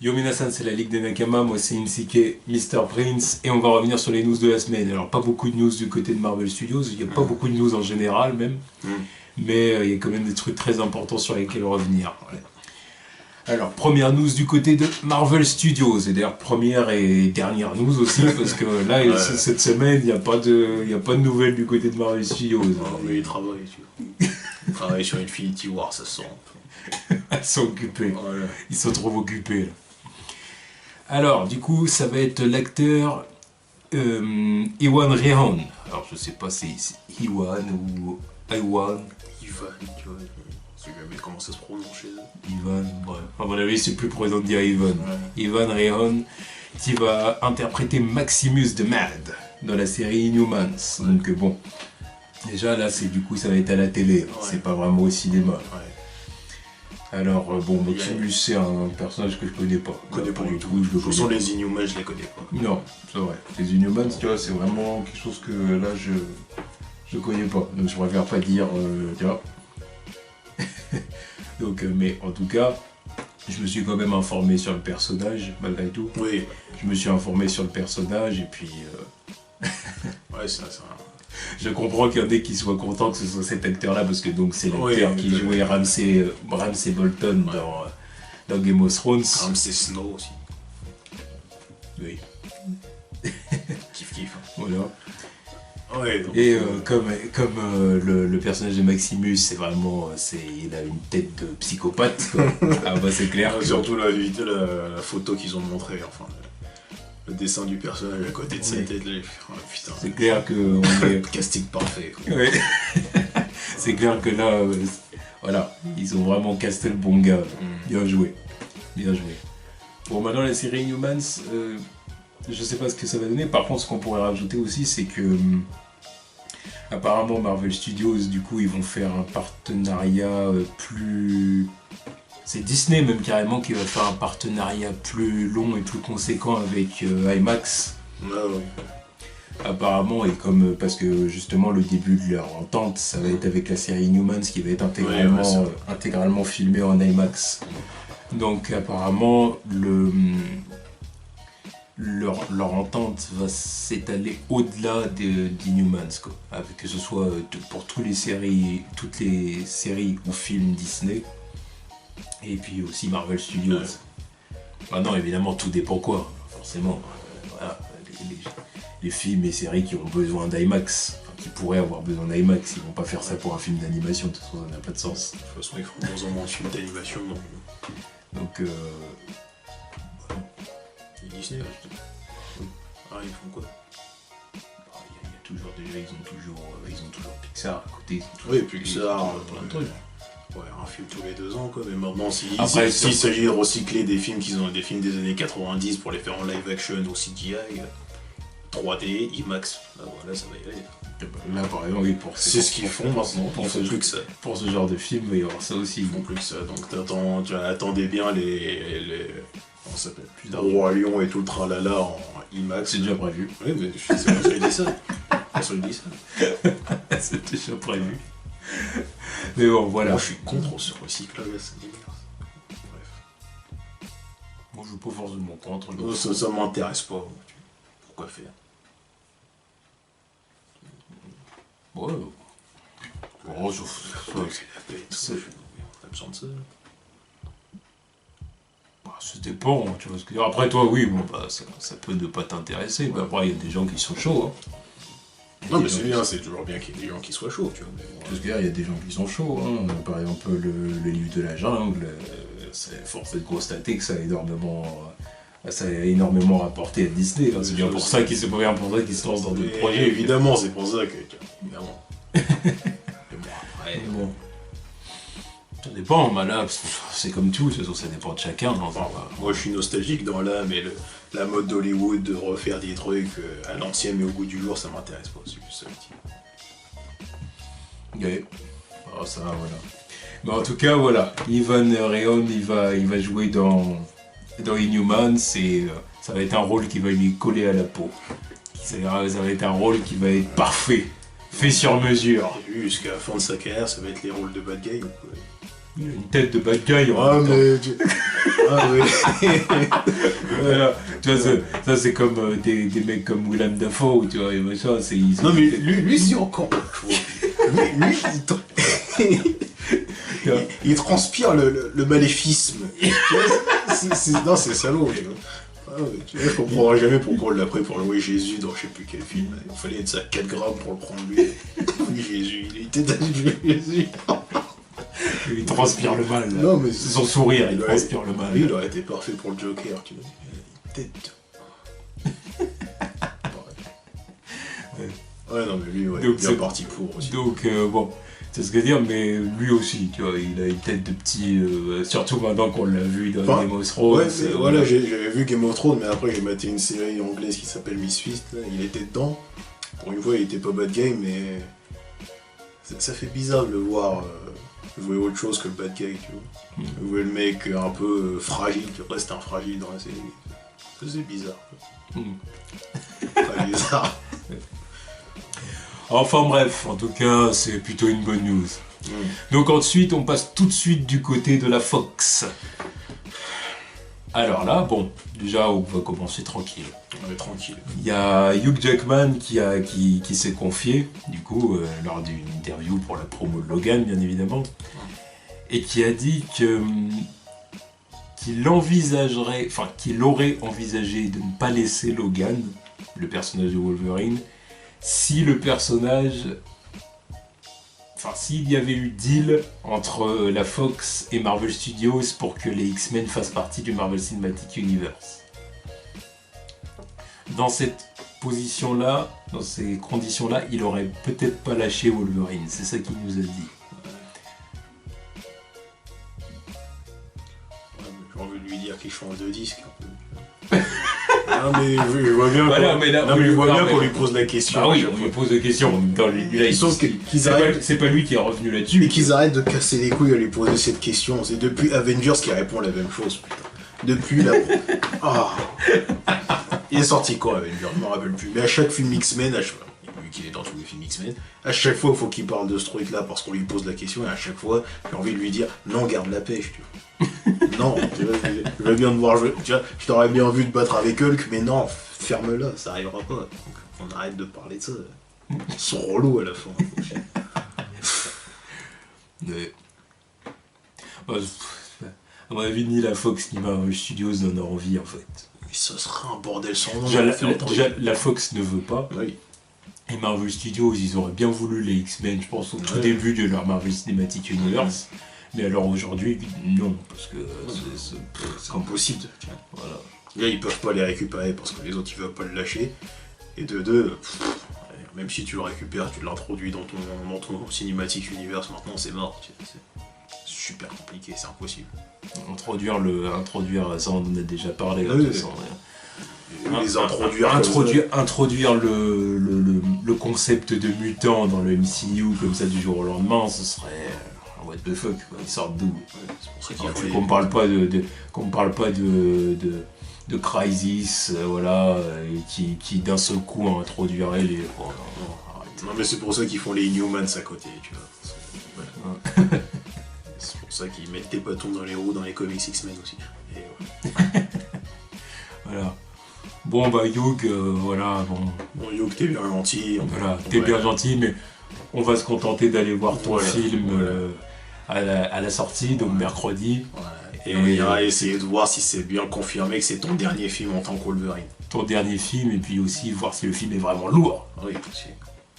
Yo Minasan, c'est la Ligue des Nakama, moi c'est Insuke, Mr. Prince, et on va revenir sur les news de la semaine. Alors pas beaucoup de news du côté de Marvel Studios, il n'y a pas beaucoup de news en général même, mais il y a quand même des trucs très importants sur lesquels revenir. Ouais. Alors première news du côté de Marvel Studios, et d'ailleurs première et dernière news aussi, parce que là cette semaine il n'y a pas de nouvelles du côté de Marvel Studios. Non mais ils travaillent, tu vois. Ils travaillent sur Infinity War, ça sent. Ils sont occupés, Voilà. ils sont trop occupés là. Alors, du coup, ça va être l'acteur Iwan Rheon. Alors, je sais pas si c'est Iwan ou Iwan. Ivan, tu vois. Je sais jamais comment ça se prononce chez eux. Ivan, bref. À mon avis, c'est plus présent de dire Ivan. Ouais. Ivan Rheon, qui va interpréter Maximus the Mad dans la série Inhumans. Donc, bon. Déjà, là, du coup, ça va être à la télé. C'est pas vraiment au cinéma. Ouais. Alors, bon, Maximus, c'est un personnage que je connais pas. Je connais pas du tout. Je le Ce sont connais les Inhumans, je les connais pas. Non, c'est vrai. Les Inhumans, tu vois, c'est vraiment quelque chose que là, je connais pas. Donc je préfère pas dire, tu vois. Donc, mais en tout cas, je me suis quand même informé sur le personnage, malgré tout. Oui. Je me suis informé sur le personnage et puis... Ouais, ça. Je comprends qu'il y en ait qui soient contents que ce soit cet acteur-là, parce que donc c'est l'acteur qui jouait Ramsay Bolton dans Game of Thrones. Ramsay Snow aussi. Oui. Kiff. Voilà. Ouais, donc, Et comme le personnage de Maximus, c'est vraiment, il a une tête de psychopathe, quoi. Ah bah c'est clair. surtout la photo qu'ils ont montrée, enfin, le dessin du personnage à côté de sa tête, là, oh, putain. C'est clair que Casting parfait, quoi. Ouais. C'est clair que là, voilà, ils ont vraiment casté le bon gars. Bien joué. Bon, maintenant la série Inhumans, je sais pas ce que ça va donner. Par contre, ce qu'on pourrait rajouter aussi, c'est que apparemment Marvel Studios, du coup, ils vont faire un partenariat plus... C'est Disney même carrément qui va faire un partenariat plus long et plus conséquent avec IMAX. Ouais. Apparemment, et comme parce que justement le début de leur entente, ça va être avec la série Inhumans qui va être intégralement filmée en IMAX. Donc apparemment, leur entente va s'étaler au-delà d'Inhumans, quoi. Que ce soit pour toutes les séries ou films Disney, et puis aussi Marvel Studios. Maintenant, évidemment, tout dépend quoi, forcément. Voilà, les films et séries qui ont besoin d'IMAX, enfin, qui pourraient avoir besoin d'IMAX, ils vont pas faire ça pour un film d'animation, de toute façon, ça n'a pas de sens. De toute façon, ils feront dans un moment de film d'animation, non. Donc, Et Disney, là, je dis. Ah, ils font quoi? il y a toujours ils ont toujours Pixar à côté. Oui, Pixar, plein de trucs. Ouais, un film tous les 2 ans, quoi. Mais maintenant, s'il s'agit de recycler des films des films des années 90 pour les faire en live action ou CGI, 3D, IMAX, bah voilà, ça va y aller. Là, par exemple, oui, c'est ce qu'ils font maintenant, ils font plus que ça. Pour ce genre de film, il va y avoir ça aussi. Ils font plus que ça, donc attendez bien les comment ça s'appelle? Le Roi Lion et tout le tralala en IMAX. C'est déjà prévu. Oui, mais c'est moi qui ai dit ça. C'est déjà prévu. Mais bon, voilà. Moi, je suis contre ce recyclage, c'est dégueulasse. Bref. Moi, je veux pas forcément contre. Ça m'intéresse pas. Pourquoi faire? Ouais. Bon, ça besoin de ça. Bah, ça dépend, tu vois ce que je veux dire. Après, toi, oui, bon, bah, ça peut ne pas t'intéresser. Ouais. Mais après, il y a des gens qui sont chauds. Hein. Non, mais c'est bien, c'est toujours bien qu'il y ait des gens qui soient chauds, tu vois. Parce qu'il y a des gens qui sont chauds. Hein. Par exemple, le livre de la jungle, c'est force de constater que ça a énormément rapporté à Disney. Hein. C'est bien pour ça qu'ils se lancent dans d'autres projets. Évidemment, c'est pour ça que. Évidemment. Bon. Ça dépend, mais là, c'est comme tout, ça dépend de chacun. Enfin, moi, je suis nostalgique dans l'âme, mais la mode d'Hollywood de refaire des trucs à l'ancienne, mais au goût du jour, ça m'intéresse pas. C'est plus ça le type. Ouais. Alors, ça, voilà. Mais en tout cas, voilà. Ivan Rheon, il va jouer dans Inhumans, et ça va être un rôle qui va lui coller à la peau. Ça va être un rôle qui va être parfait, fait sur mesure. Et lui, jusqu'à la fin de sa carrière, ça va être les rôles de bad guy. Il a une tête de bad guy. Ah, mais. Ah oui. Voilà. Tu vois, ça c'est comme des mecs comme Willem Dafoe, tu vois, et machin, Non mais lui c'est encore. Lui il transpire le maléfisme. Non, c'est salaud, tu vois. Ah ouais, tu vois, je comprendrai jamais pourquoi on l'a pris pour jouer Jésus dans je sais plus quel film. Il fallait être à 4 grammes pour le prendre lui. Oui, Jésus, il était dans Jésus. Il transpire le mal. Non, mais son sourire, il transpire le mal. Oui, il aurait été parfait pour le Joker, tu vois. Tête. Ouais, non, mais lui, ouais, donc, il est parti pour aussi. Donc, bon, c'est ce que dire, mais lui aussi, tu vois, il a une tête de petit. Surtout maintenant qu'on l'a vu dans Game of Thrones. Ouais, voilà, j'avais vu Game of Thrones, mais après j'ai maté une série anglaise qui s'appelle Misfits. Il était dedans. Pour une fois, il était pas bad guy, mais. Ça fait bizarre de le voir jouer autre chose que le bad guy, tu vois. Jouer le mec un peu fragile, tu vois, c'est un fragile dans la série. C'est bizarre. Très bizarre. Enfin bref, en tout cas, c'est plutôt une bonne news. Donc ensuite, on passe tout de suite du côté de la Fox. Alors là, bon, déjà, on va commencer tranquille. On est tranquille. Il y a Hugh Jackman qui s'est confié, du coup, lors d'une interview pour la promo de Logan, bien évidemment, et qui a dit qu'il aurait envisagé de ne pas laisser Logan, le personnage de Wolverine, si le personnage... Enfin, s'il y avait eu deal entre la Fox et Marvel Studios pour que les X-Men fassent partie du Marvel Cinematic Universe. Dans cette position-là, dans ces conditions-là, il aurait peut-être pas lâché Wolverine. C'est ça qu'il nous a dit. J'ai envie de lui dire qu'il change de disque un peu. Non mais je vois bien qu'on lui pose la question. Ah oui, on lui pose la question. C'est pas lui qui est revenu là-dessus. Et qu'ils arrêtent de casser les couilles à lui poser cette question. C'est depuis Avengers qu'il répond la même chose, putain. Depuis la... Ah. Il est sorti quoi Avengers, je me rappelle plus. Mais à chaque film X-Men, vu qu'il est dans tous les films X-Men, à chaque fois il faut qu'il parle de ce truc-là parce qu'on lui pose la question et à chaque fois j'ai envie de lui dire non, garde la pêche, tu vois. Non, tu vois, je veux bien te voir jouer. Tu vois, je t'aurais bien vu te battre avec Hulk, mais non, ferme-la, ça arrivera pas. Donc, on arrête de parler de ça. Ils sont relous à la fin. Mais... à mon avis, ni la Fox ni Marvel Studios n'en ont envie en fait. Mais ça serait un bordel sans nom. Déjà, la Fox ne veut pas. Oui. Et Marvel Studios, ils auraient bien voulu les X-Men, je pense, au tout début de leur Marvel Cinematic Universe. Mais alors aujourd'hui, non, parce que c'est impossible. Voilà. Là, ils peuvent pas les récupérer parce que les autres, ils veulent pas le lâcher. Et de deux, même si tu le récupères, tu l'introduis dans ton Cinematic Universe, maintenant c'est mort. C'est super compliqué, c'est impossible. Introduire, ça on en a déjà parlé. Introduire le concept de mutant dans le MCU comme ça du jour au lendemain, ce serait what the fuck, quoi. Ils sortent d'où? C'est pour ça qu'on parle pas de Crisis, voilà, qui d'un seul coup introduirait les... non mais c'est pour ça qu'ils font les Inhumans à côté, tu vois. Ouais. C'est pour ça qu'ils mettent des bâtons dans les roues dans les comics X-Men aussi. Et ouais. Voilà. Bon bah Hugh, voilà, bon... Bon Hugh, t'es bien gentil. Voilà, t'es bien gentil, mais on va se contenter d'aller voir ton film à la sortie, donc mercredi. Et on ira essayer de voir si c'est bien confirmé que c'est ton dernier film en tant que Wolverine. Ton dernier film, et puis aussi voir si le film est vraiment lourd. Oui, aussi.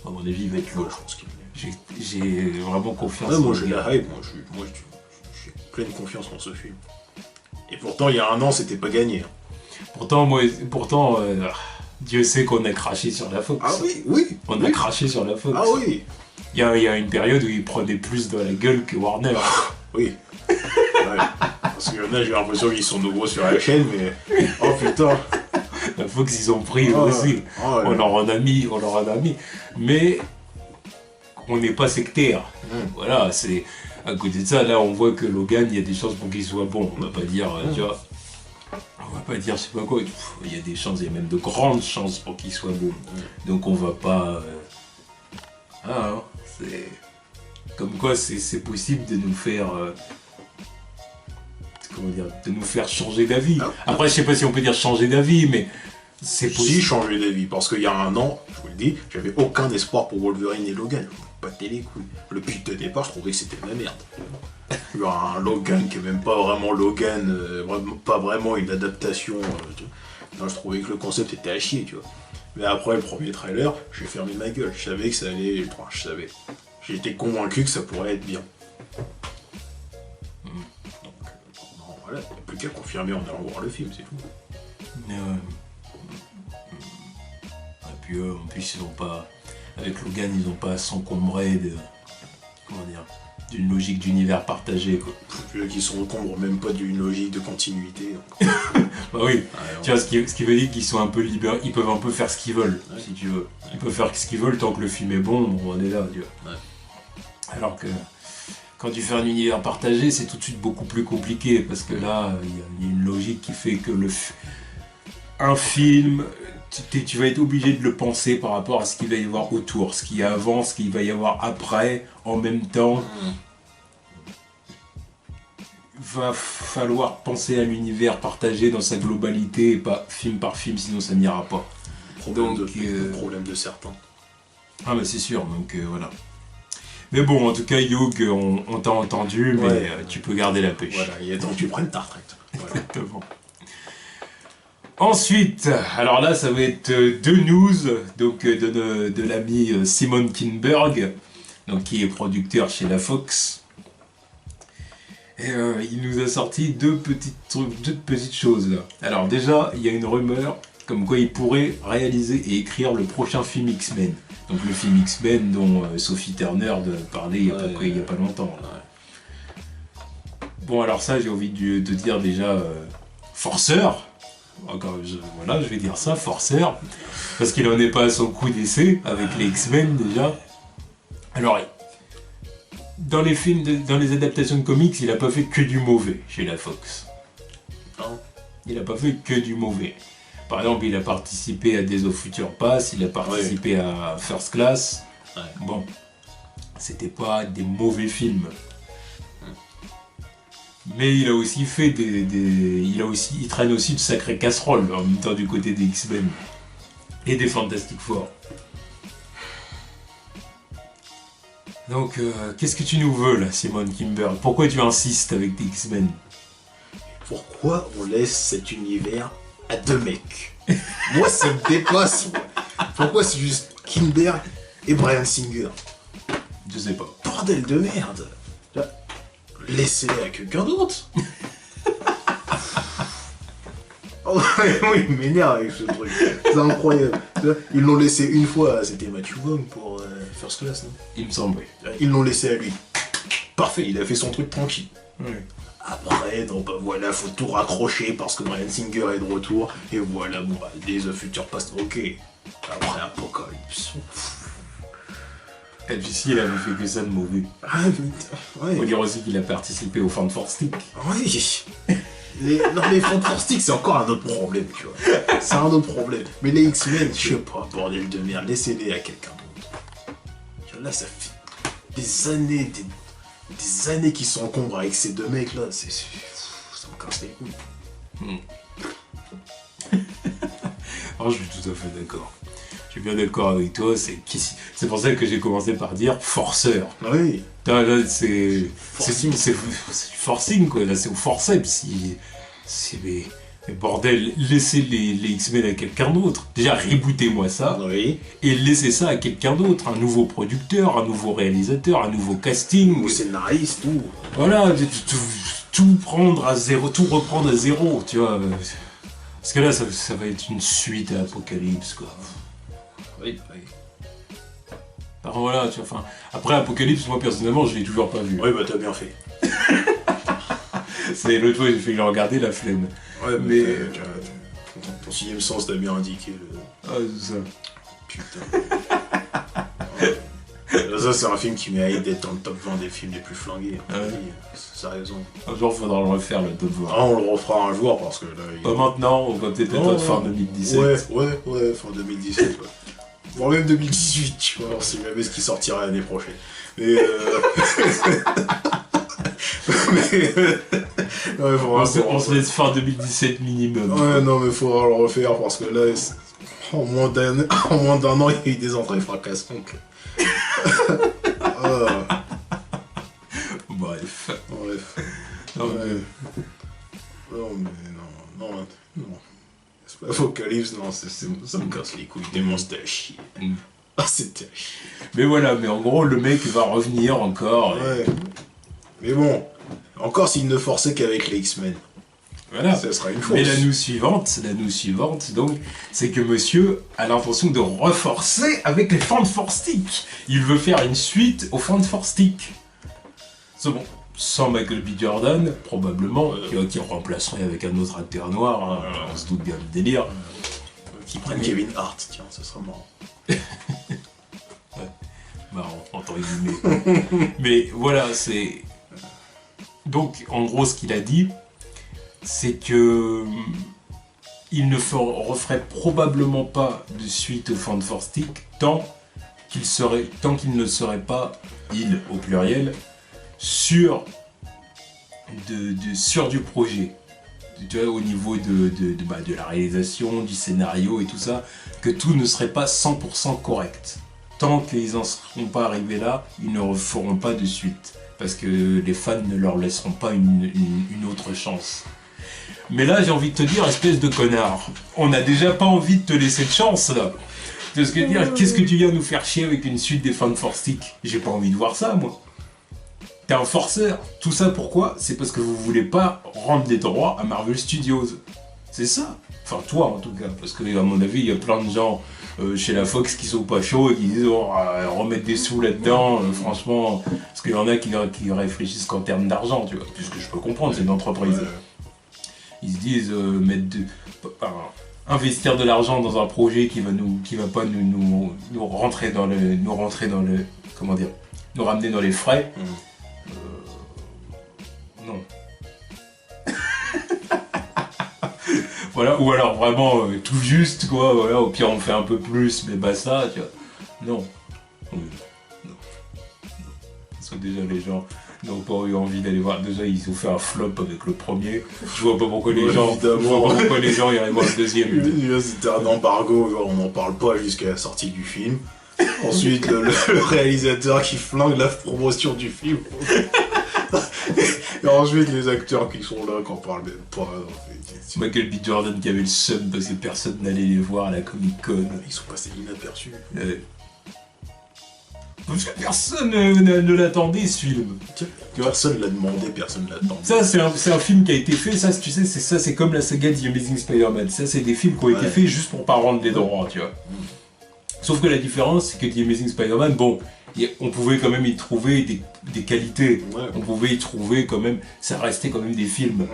À mon avis, il va être lourd. Je pense qu'il j'ai vraiment confiance. Moi j'ai la hype, moi j'ai pleine confiance dans ce film. Et pourtant, il y a un an, c'était pas gagné. Pourtant, Dieu sait qu'on a craché sur la Fox. Ah oui. On a craché sur la Fox. Ah oui. Il y a une période où ils prenaient plus dans la gueule que Warner. Oui. Ouais. Parce que là, j'ai l'impression qu'ils sont nombreux sur la chaîne, mais... Oh putain. La Fox, ils ont pris aussi. On leur en a mis. Mais on n'est pas sectaire. Voilà, c'est... À côté de ça, là, on voit que Logan, il y a des chances pour qu'il soit bon. On va pas dire, tu vois... On va pas dire je sais pas quoi. Il y a des chances, il y a même de grandes chances pour qu'il soit bon. Donc on va pas... c'est... Comme quoi, c'est possible de nous faire... de nous faire changer d'avis. Après, je sais pas si on peut dire changer d'avis, mais c'est possible. Si, changer d'avis, parce qu'il y a un an, je vous le dis, j'avais aucun espoir pour Wolverine et Logan. Pas de télé, couilles. Le pitch de départ, je trouvais que c'était de la merde. Il y a un Logan qui est même pas vraiment Logan, pas vraiment une adaptation. Non, je trouvais que le concept était à chier, tu vois. Mais après le premier trailer, j'ai fermé ma gueule. Je savais que ça allait. Enfin, je savais. J'étais convaincu que ça pourrait être bien. Donc, non, voilà, il n'y a plus qu'à confirmer en allant voir le film, c'est tout. Et puis en plus, ils ont pas. Avec Logan, ils n'ont pas à s'encombrer de. Comment dire, d'une logique d'univers partagé, quoi. Puis qui s'encombrent même pas d'une logique de continuité. Donc. Bah oui, tu vois, ce qui veut dire qu'ils sont un peu libres, ils peuvent un peu faire ce qu'ils veulent, si tu veux. Ils peuvent faire ce qu'ils veulent tant que le film est bon, on est là, tu vois. Alors que quand tu fais un univers partagé, c'est tout de suite beaucoup plus compliqué, parce que là, il y a une logique qui fait que un film, tu vas être obligé de le penser par rapport à ce qu'il va y avoir autour, ce qu'il y a avant, ce qu'il va y avoir après, en même temps. Va falloir penser à l'univers partagé dans sa globalité et pas film par film, sinon ça n'ira pas. Problème de certains. Ah bah c'est sûr, donc voilà. Mais bon, en tout cas, Hugh, on t'a entendu, mais tu peux garder la pêche. Voilà, il est temps que tu prennes ta retraite. Voilà. Exactement. Ensuite, alors là, ça va être deux news donc, de l'ami Simon Kinberg, donc, qui est producteur chez la Fox. Et il nous a sorti deux petites choses là. Alors déjà, il y a une rumeur comme quoi il pourrait réaliser et écrire le prochain film X-Men. Donc le film X-Men dont Sophie Turner parlait il y a pas longtemps. Là. Bon alors ça, j'ai envie de dire déjà forceur. Voilà, je vais dire ça, forceur. Parce qu'il en est pas à son coup d'essai avec les X-Men déjà. Alors dans les films, dans les adaptations de comics, il a pas fait que du mauvais chez la Fox. Non. Il a pas fait que du mauvais. Par exemple, il a participé à Days of Future Past, il a participé à First Class. Ouais. Bon, c'était pas des mauvais films. Mais il a aussi fait il traîne aussi de sacrées casseroles en même temps du côté des X-Men et des Fantastic Four. Donc, qu'est-ce que tu nous veux là, Simon Kinberg? Pourquoi tu insistes avec tes X-Men? Pourquoi on laisse cet univers à deux mecs? Moi, ça me dépasse. Pourquoi c'est juste Kinberg et Bryan Singer? Je sais pas. Bordel de merde. Laissez-les à quelqu'un d'autre. Oh, oui, il m'énerve avec ce truc. C'est incroyable. Ils l'ont laissé une fois, c'était Matthew Vaughn pour First Class, non? Il me semble, oui. Ils l'ont laissé à lui. Parfait, il a fait son truc tranquille. Oui. Après, non, bah voilà, faut tout raccrocher parce que Bryan Singer est de retour. Et voilà, bon, bah, Days of Future Past, ok. Après Apocalypse. Et puis si, il avait fait que ça de mauvais. Ah, ouais. Faut dire aussi qu'il a participé au Fantastic. Oui. Non, les Fantastic, c'est encore un autre problème, tu vois. C'est un autre problème. Mais les X-Men, je sais pas, bordel de merde, laissez-les à quelqu'un d'autre. Là, ça fait des années qu'ils s'encombrent avec ces deux mecs-là. Ça me casse les couilles. Oh, je suis tout à fait d'accord. Je suis bien d'accord avec toi, c'est pour ça que j'ai commencé par dire forceur. Oui. Là, c'est forcing, quoi. Là, c'est au forceps. Mais bordel, laissez les X-Men à quelqu'un d'autre. Déjà, rebootez-moi ça. Oui. Et laissez ça à quelqu'un d'autre. Un nouveau producteur, un nouveau réalisateur, un nouveau casting. Ou scénariste, tout. Voilà, tout prendre à zéro, tout reprendre à zéro, tu vois. Parce que là, ça va être une suite à Apocalypse, quoi. Oui. Alors voilà, tu vois, enfin, après Apocalypse, moi personnellement, je l'ai toujours pas vu. Oui, bah t'as bien fait. C'est l'autre fois, j'ai fait le regarder, la flemme. Ouais, mais ton sixième sens t'a bien indiqué. Ah, c'est ça. Putain. Ouais. Ça, c'est un film qui mérite d'être dans le top 20 des films les plus flingués. Ah ouais. Ça a raison. Un jour, faudra le refaire, le top 20. Ah, on le refera un jour parce que là. Pas maintenant, on va peut-être être fin 2017. Ouais, fin 2017, ouais. Voire même 2018, tu vois, on sait jamais ce qui sortira l'année prochaine. Mais On se laisse fin 2017 minimum. Ouais, non, mais il faudra le refaire parce que là, en moins d'un an, il y a eu des entrées fracassantes. Bref. Non, non. C'est pas Apocalypse, non, ça me casse les couilles. Des monstres à chier. Ah, c'était à chier. Mais voilà, mais en gros, le mec va revenir encore. Ouais. Mais bon, encore s'il ne forçait qu'avec les X-Men. Voilà. Ça sera une force. Mais la news suivante, donc, c'est que monsieur a l'intention de reforcer avec les Fantastic. Il veut faire une suite aux Fantastic. C'est bon. Sans Michael B. Jordan, probablement, qui remplacerait avec un autre acteur noir, hein, on se doute bien du délire. Qui prenne Kevin Hart, tiens, ça sera marrant. Ouais, marrant, entre guillemets. Mais voilà, c'est... Donc, en gros, ce qu'il a dit, c'est que... il ne referait probablement pas de suite aux Fantastic tant qu'il ne serait pas, il au pluriel, sûr du projet, tu vois, au niveau de la réalisation, du scénario et tout ça, que tout ne serait pas 100% correct. Tant qu'ils n'en seront pas arrivés là, ils ne referont pas de suite, parce que les fans ne leur laisseront pas une autre chance. Mais là, j'ai envie de te dire, espèce de connard, on n'a déjà pas envie de te laisser de chance, là. Parce que dire, qu'est-ce que tu viens nous faire chier avec une suite des Fantastic ? J'ai pas envie de voir ça, moi. T'es un forceur. Tout ça pourquoi ? C'est parce que vous voulez pas rendre les droits à Marvel Studios. C'est ça. Enfin, toi en tout cas. Parce que, à mon avis, il y a plein de gens chez la Fox qui sont pas chauds et qui disent remettre des sous là-dedans. Franchement, parce qu'il y en a qui réfléchissent qu'en termes d'argent, tu vois. Puisque je peux comprendre, c'est une entreprise. Ils se disent investir de l'argent dans un projet qui va pas nous rentrer dans le. Comment dire ? Nous ramener dans les frais. Non. Voilà, ou alors vraiment tout juste, quoi, voilà, au pire on fait un peu plus, mais basta, tu vois. Non. Parce que déjà les gens n'ont pas eu envie d'aller voir, déjà ils ont fait un flop avec le premier, je vois pas pourquoi les gens iraient voir le deuxième. C'était un embargo, genre, on n'en parle pas jusqu'à la sortie du film. Ensuite, le réalisateur qui flingue la promotion du film. Et ensuite, les acteurs qui sont là, qu'on parle même pas. Michael B. Jordan qui avait le seum parce que personne n'allait les voir à la Comic-Con. Ils sont passés inaperçus. Parce que personne ne l'attendait, ce film. Personne l'a demandé, personne l'attendait. Ça, c'est un film qui a été fait, ça, tu sais, c'est comme la saga The Amazing Spider-Man. Ça, c'est des films qui ont été faits juste pour pas rendre les droits, tu vois. Sauf que la différence, c'est que The Amazing Spider-Man, bon, on pouvait quand même y trouver des qualités. Ouais. On pouvait y trouver quand même, ça restait quand même des films.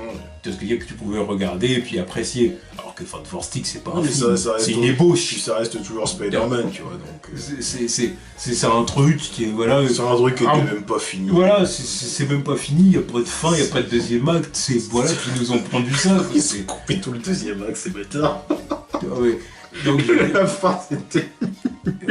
Parce que tu pouvais regarder et puis apprécier. Alors que Fantastic, c'est pas un film, c'est une ébauche. Puis ça reste toujours Spider-Man, tu vois. Donc, c'est un truc qui est, voilà. C'est un truc qui n'est même pas fini. Voilà, c'est même pas fini, il n'y a pas de fin, il n'y a pas de deuxième acte. C'est, voilà, puis ils nous ont pondu ça. Ils ont coupé tout le deuxième acte, c'est bâtard. Ouais. Donc, la fin, c'était...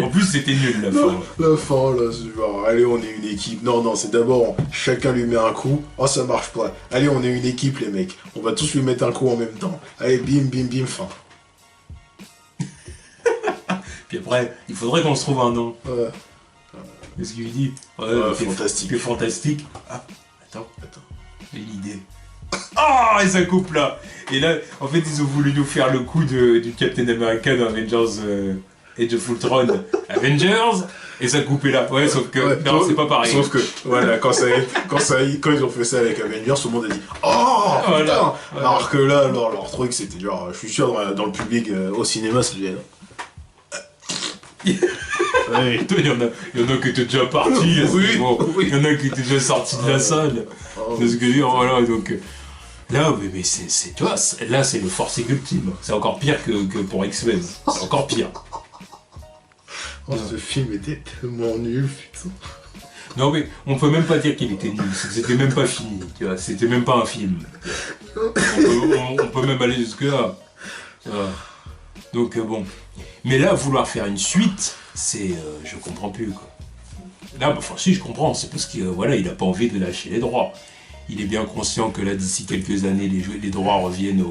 En plus, c'était nul, la fin. La fin, là, c'est genre, allez, on est une équipe. Non, c'est d'abord, chacun lui met un coup. Oh, ça marche pas. Allez, on est une équipe, les mecs. On va tous lui mettre un coup en même temps. Allez, bim, fin. Puis après, il faudrait qu'on se trouve un nom. Ouais. Qu'est-ce qu'il lui dit ? Fantastique. C'est fantastique. Ah, attends. J'ai une idée. Ah, et ça coupe là. Et là, en fait, ils ont voulu nous faire le coup du Captain America dans Avengers Age of Ultron. Avengers, et ça coupait là. Ouais, sauf que non, c'est pas pareil. Sauf que voilà, quand ils ont fait ça avec Avengers, tout le monde a dit oh putain. Voilà. Alors que là, leur truc, c'était genre, je suis sûr dans le public au cinéma, ça devait. Ouais. Il y en a qui étaient déjà partis. Oui. Il y en a qui étaient déjà sortis de la salle. C'est ce que je veux dire, voilà, donc... Là, mais c'est toi, là c'est le forcing ultime. C'est encore pire que pour X-Men. C'est encore pire. Ce film était tellement nul, putain. Non mais on peut même pas dire qu'il était nul, c'est que c'était même pas fini, tu vois, c'était même pas un film. On peut même aller jusque là. Donc bon. Mais là, vouloir faire une suite, c'est... je comprends plus, quoi. Là, enfin si, je comprends, c'est parce qu'il voilà, il a pas envie de lâcher les droits. il est bien conscient que là, d'ici quelques années, les droits reviennent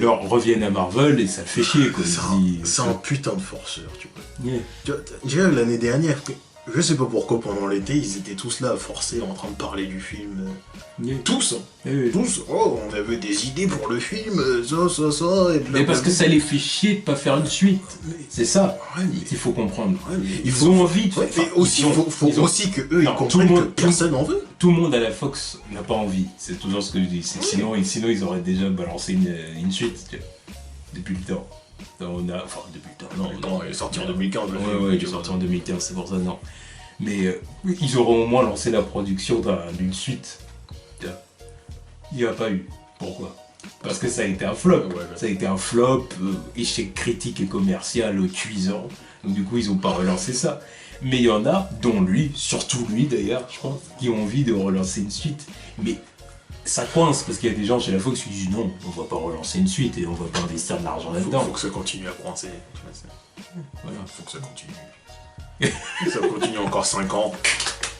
reviennent à Marvel et ça le fait chier, quoi. C'est un putain de forceur, tu vois. Yeah. Déjà, l'année dernière, je sais pas pourquoi, pendant l'été, ils étaient tous là, forcés, en train de parler du film. Yeah. Tous, hein. Tous. Oh, on avait des idées pour le film, ça, et mais parce que ça les fait chier de pas faire une suite. C'est ça qu'il faut comprendre. Ils ont envie de faire. Mais aussi, faut aussi que eux, ils comprennent que personne en veut. Tout le monde à la Fox n'a pas envie. C'est toujours ce que je dis. Sinon, ils auraient déjà balancé une suite, tu vois, depuis le temps. Depuis le temps. Non, il est sorti en 2015. Ouais, il est sorti en 2015, c'est pour ça, non. Mais ils auront au moins lancé la production d'une suite. Il n'y a pas eu. Pourquoi ? Parce que ça a été un flop. Ça a été un flop, échec critique et commercial cuisant. Donc du coup, ils n'ont pas relancé ça. Mais il y en a, dont lui, surtout lui d'ailleurs, je pense, qui ont envie de relancer une suite. Mais ça coince, parce qu'il y a des gens chez la Fox qui disent non, on va pas relancer une suite et on va pas investir de l'argent là-dedans. Faut que ça continue à coincer. Voilà, faut que ça continue. Ça continue encore 5 ans.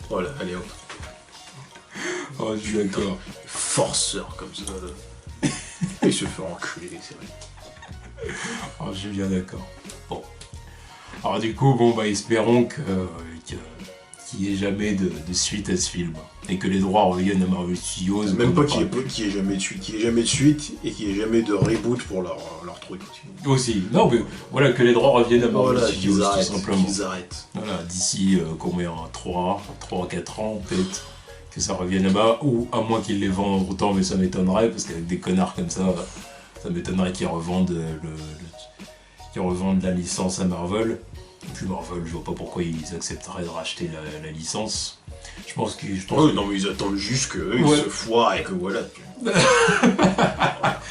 Voilà, allez hop. Oh, je suis d'accord. Forceur comme ça. Il se fait enculer, c'est vrai. Oh, je suis bien d'accord. Bon. Alors du coup, espérons qu'il n'y ait jamais de suite à ce film. Et que les droits reviennent à Marvel Studios. Même pas qu'il n'y ait jamais de suite. Qu'il n'y ait jamais de suite et qu'il n'y ait jamais de reboot pour leur truc aussi. Aussi. Non, mais voilà, que les droits reviennent à Marvel Studios, tout simplement. Qu'ils arrêtent. Voilà, d'ici 3-4 ans, peut-être. Que ça revienne là-bas, ou à moins qu'ils les vendent autant, mais ça m'étonnerait, parce qu'avec des connards comme ça m'étonnerait qu'ils revendent la licence à Marvel. Et puis Marvel, je vois pas pourquoi ils accepteraient de racheter la licence. Je pense non, mais ils attendent juste qu'eux, ils se foirent et que voilà.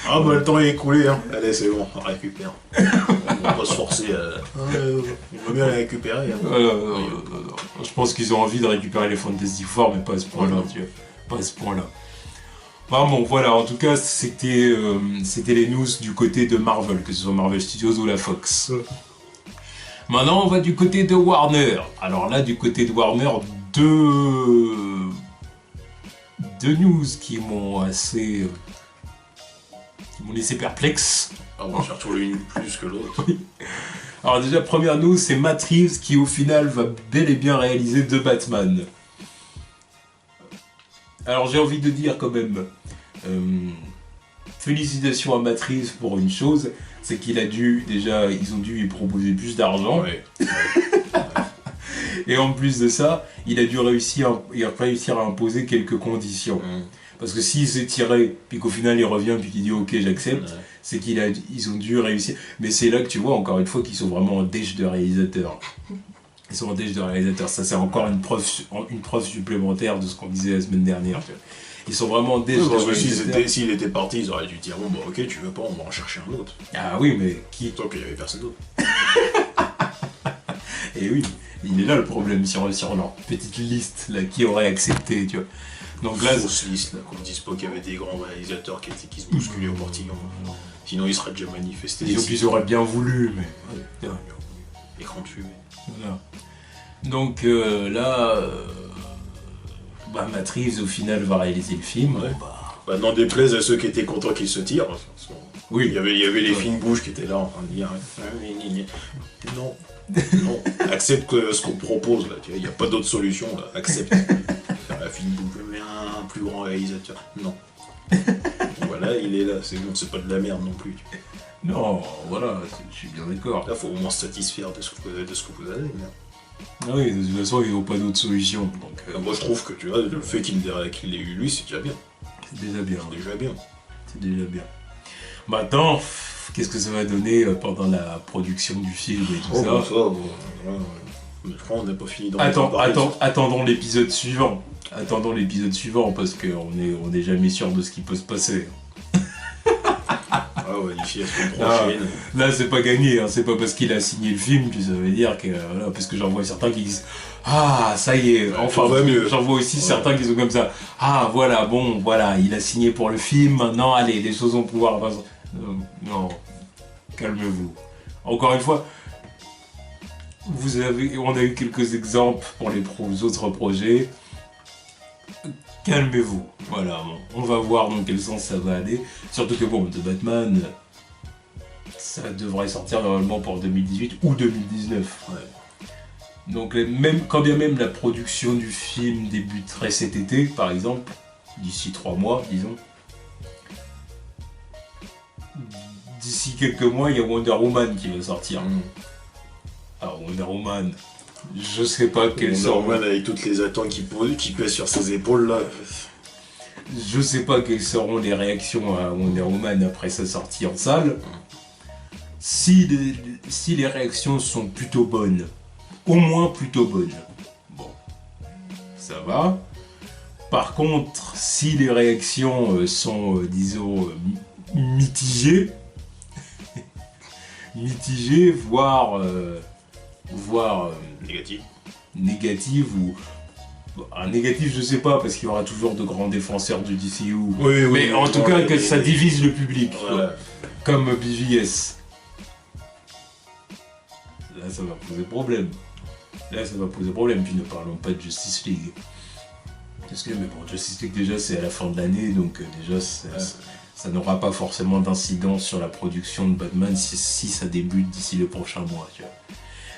Ah bah le temps est écoulé, hein. Allez, c'est bon, on récupère. On va pas se forcer on va bien les récupérer. Hein. Je pense qu'ils ont envie de récupérer les Fantasy Four, mais pas à ce point-là, tu vois. Pas à ce point-là. Enfin bon, voilà, en tout cas, c'était les news du côté de Marvel, que ce soit Marvel Studios ou la Fox. Maintenant, on va du côté de Warner. Alors là, du côté de Warner, deux news qui m'ont laissé perplexe. Ah bon, surtout l'une plus que l'autre. Oui. Alors déjà, première news, c'est Matt Reeves qui au final va bel et bien réaliser 2 Batman. Alors j'ai envie de dire quand même, félicitations à Matt Reeves pour une chose, c'est ils ont dû lui proposer plus d'argent. Ouais. Et en plus de ça, il a dû réussir à imposer quelques conditions. Parce que s'il s'est tiré, puis qu'au final il revient, puis qu'il dit ok j'accepte, c'est qu'ils ont dû réussir. Mais c'est là que tu vois encore une fois qu'ils sont vraiment en déche de réalisateur. Ils sont en déche de réalisateur. Ça c'est encore une preuve supplémentaire de ce qu'on disait la semaine dernière. Ils sont vraiment en déche de réalisateur. S'il était parti, ils auraient dû dire bon bah ok tu veux pas, on va en chercher un autre. Ah oui mais qui ? Tant qu'il y avait personne d'autre. Et oui, il est là le problème sur leur petite liste là, qui aurait accepté, tu vois. Donc là, fausse liste, là, qu'on ne dise pas qu'il y avait des grands réalisateurs qui se bousculaient au portillon. Sinon, ils seraient déjà manifestés. Ils auraient bien voulu, mais... Écran de fumée. Voilà. Donc Matt Reeves, au final, va réaliser le film. Ouais. N'en déplaise à ceux qui étaient contents qu'il se tire. Oui. Il y avait les films bouges qui étaient là en train de dire... Non. Non. Accepte ce qu'on propose, là. Il n'y a pas d'autre solution, là. Accepte. La film bouge, mais un plus grand réalisateur. Non. Voilà, il est là, c'est bon, c'est pas de la merde non plus. Non, voilà, je suis bien d'accord. Là, faut au moins se satisfaire de ce que vous avez. Ah oui, de toute façon, ils n'ont pas d'autre solution. Donc, moi, je trouve que tu vois, le fait qu'il l'ait eu lui, c'est déjà bien. C'est déjà bien. C'est déjà bien. Maintenant, qu'est-ce que ça va donner pendant la production du film et tout ça Je crois qu'on n'a pas fini dans Attendons l'épisode suivant. Parce qu'on n'est jamais sûr de ce qui peut se passer. Ah ouais, d'ici la semaine prochaine. Là, c'est pas gagné, hein. C'est pas parce qu'il a signé le film que ça veut dire que... Voilà, parce que j'en vois certains qui disent « Ah, ça y est, enfin, j'en vois aussi certains qui sont comme ça. Ah, voilà, bon, voilà, il a signé pour le film, maintenant, allez, les choses vont pouvoir... Non, calmez-vous. Encore une fois, on a eu quelques exemples pour les autres projets. calmez-vous. Voilà, bon, on va voir dans quel sens ça va aller. Surtout que bon, The Batman, ça devrait sortir normalement pour 2018 ou 2019. Ouais. Donc quand bien même la production du film débuterait cet été, par exemple, d'ici 3 mois, disons. D'ici quelques mois, il y a Wonder Woman qui va sortir. Alors Wonder Woman, je sais pas quelles seront... Wonder Woman avec toutes les attentes qui pèsent sur ses épaules là. Je sais pas quelles seront les réactions à Wonder Woman après sa sortie en salle. Si les réactions sont plutôt bonnes, au moins plutôt bonnes, bon, ça va. Par contre, si les réactions sont, disons, mitigées, voire négative ou... Un négatif, je sais pas, parce qu'il y aura toujours de grands défenseurs du DCU. Oui, mais en tout cas, que ça divise le public, ouais. Comme BVS. Là, ça va poser problème. Puis ne parlons pas de Justice League. Parce que, mais bon, Justice League, déjà, c'est à la fin de l'année, donc déjà, ça n'aura pas forcément d'incidence sur la production de Batman si ça débute d'ici le prochain mois, tu vois.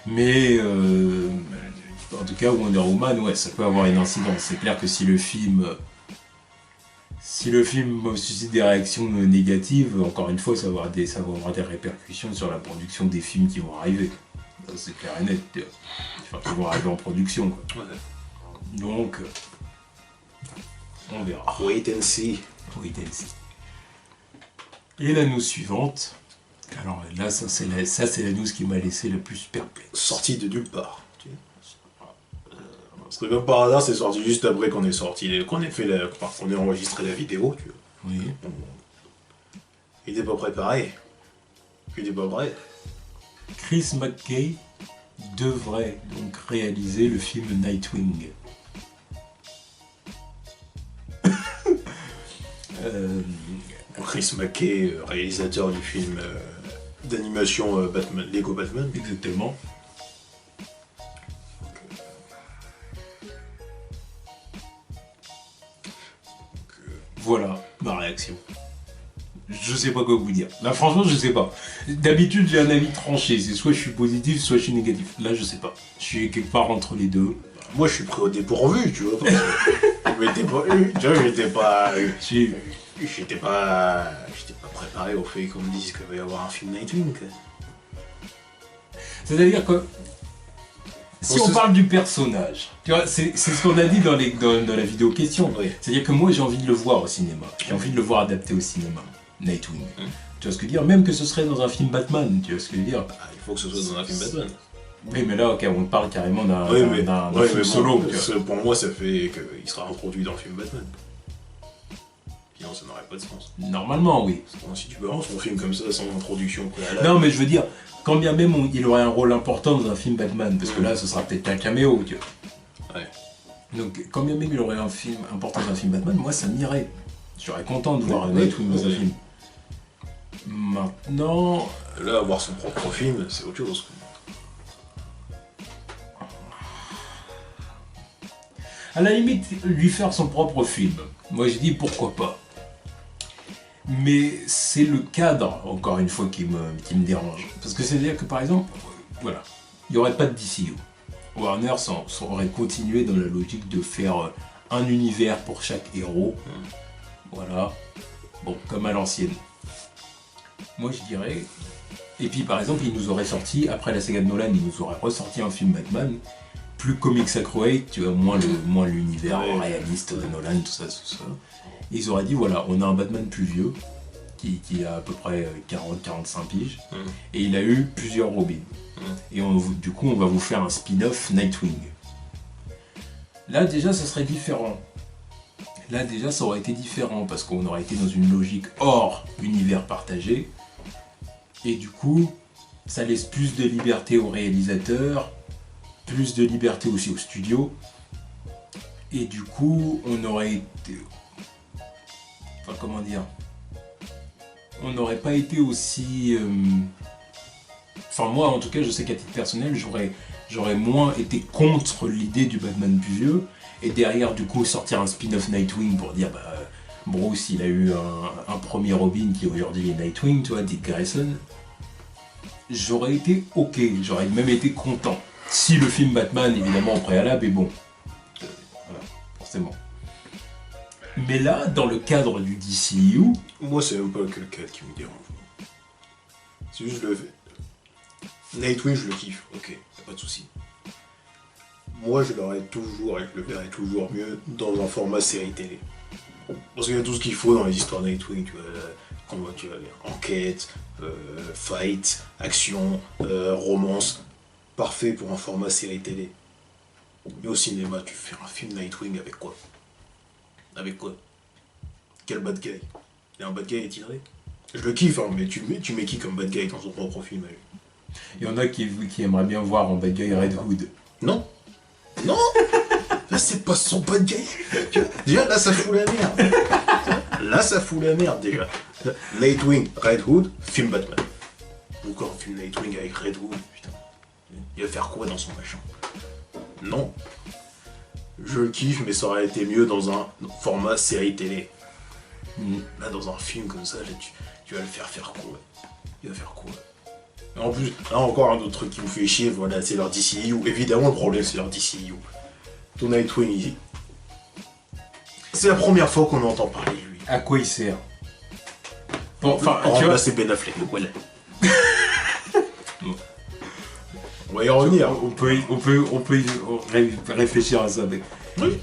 Mais... en tout cas, Wonder Woman, ouais, ça peut avoir une incidence. C'est clair que si le film suscite des réactions négatives, encore une fois, ça va avoir des répercussions sur la production des films qui vont arriver. C'est clair et net. Enfin, qui vont arriver en production, quoi. Ouais. Donc, on verra. Wait and see. Et la news suivante. Alors là, ça c'est la news qui m'a laissé le plus perplexe. Sortie de nulle part. Parce que comme par hasard, c'est sorti juste après qu'on ait enregistré la vidéo, tu vois. Oui. Il n'était pas préparé. Il n'était pas prêt. Chris McKay devrait donc réaliser le film Nightwing. Chris McKay, réalisateur du film d'animation Batman, Lego Batman. Exactement. Voilà ma réaction. Je sais pas quoi vous dire. Là, franchement, je sais pas. D'habitude, j'ai un avis tranché. C'est soit je suis positif, soit je suis négatif. Là, je sais pas. Je suis quelque part entre les deux. Moi, je suis pris au dépourvu, tu vois. J'étais pas préparé au fait qu'on me dise qu'il va y avoir un film Nightwing. C'est-à-dire que si on parle du personnage, tu vois, c'est ce qu'on a dit dans la vidéo question. Oui. C'est-à-dire que moi j'ai envie de le voir au cinéma. J'ai envie de le voir adapté au cinéma. Nightwing. Tu vois ce que je veux dire? Même que ce serait dans un film Batman, tu vois ce que je veux dire? Il faut que ce soit dans un film Batman. Oui, mais là, on parle carrément d'un film solo. Bon, pour moi, ça fait qu'il sera introduit dans le film Batman. Sinon, ça n'aurait pas de sens. Normalement, oui. Si tu balances un film comme ça, sans introduction préalable... Non, mais je veux dire, quand bien même il aurait un rôle important dans un film Batman, parce que là, ce sera peut-être un caméo, tu vois. Ouais. Donc, quand bien même il aurait un film important dans un film Batman, moi, ça m'irait. Je serais content de voir un Nightwing dans un film. Maintenant... Là, avoir son propre film, c'est autre chose. À la limite, lui faire son propre film. Moi, je dis pourquoi pas. Mais c'est le cadre, encore une fois, qui me dérange. Parce que c'est-à-dire que, par exemple, voilà, il n'y aurait pas de DCU. Warner aurait continué dans la logique de faire un univers pour chaque héros. Voilà. Bon, comme à l'ancienne. Moi, je dirais... Et puis, par exemple, il nous aurait sorti, après la saga de Nolan, il nous aurait ressorti un film Batman, plus comics accurate, tu vois, moins l'univers réaliste de Nolan, tout ça. Et ils auraient dit, voilà, on a un Batman plus vieux, qui a à peu près 40-45 piges, et il a eu plusieurs Robins. Et du coup, on va vous faire un spin-off Nightwing. Là, déjà, ça serait différent. Là, déjà, ça aurait été différent, parce qu'on aurait été dans une logique hors univers partagé, et du coup, ça laisse plus de liberté aux réalisateurs, plus de liberté aussi au studio, et du coup on aurait été... Enfin, comment dire, on n'aurait pas été aussi... Enfin, moi en tout cas, je sais qu'à titre personnel, j'aurais j'aurais moins été contre l'idée du Batman plus vieux, et derrière, du coup, sortir un spin-off Nightwing pour dire, Bruce, il a eu un premier Robin qui aujourd'hui est Nightwing, tu vois, Dick Grayson. J'aurais été ok, j'aurais même été content. Si le film Batman, évidemment, au préalable est bon. Voilà, forcément. Mais là, dans le cadre du DCU... Moi, c'est même pas que le cadre qui me dérange. C'est juste le fait. Nightwing, je le kiffe, ok, y'a pas de souci. Moi, je le verrais toujours mieux dans un format série télé. Parce qu'il y a tout ce qu'il faut dans les histoires Nightwing, tu vois, comment tu vas dire, enquête, fight, action, romance, parfait pour un format série télé. Mais au cinéma, tu fais un film Nightwing avec quoi? Avec quoi? Quel bad guy? Il y a un bad guy à tirer? Je le kiffe, hein, mais tu mets qui comme bad guy dans son propre film? Il y en a qui aimeraient bien voir en bad guy Red Hood. Non. Non. Là, c'est pas son bad guy. Déjà, là, ça fout la merde. Là, ça fout la merde, déjà. Nightwing, Red Hood, film Batman. Pourquoi un film Nightwing avec Red Hood? Putain. Il va faire quoi dans son machin? Non. Je le kiffe, mais ça aurait été mieux dans un format série télé. Là, dans un film comme ça, là, tu vas le faire quoi? Il va faire quoi? En plus, là encore un autre truc qui vous fait chier, voilà, c'est leur DCU. Évidemment, le problème, c'est leur DCU. Ton Nightwing, ici. C'est la première fois qu'on entend parler de lui. À quoi il sert? Bon, enfin, tu vois, c'est Ben Affleck, donc voilà. On va y revenir. On peut réfléchir à ça, mais... Oui.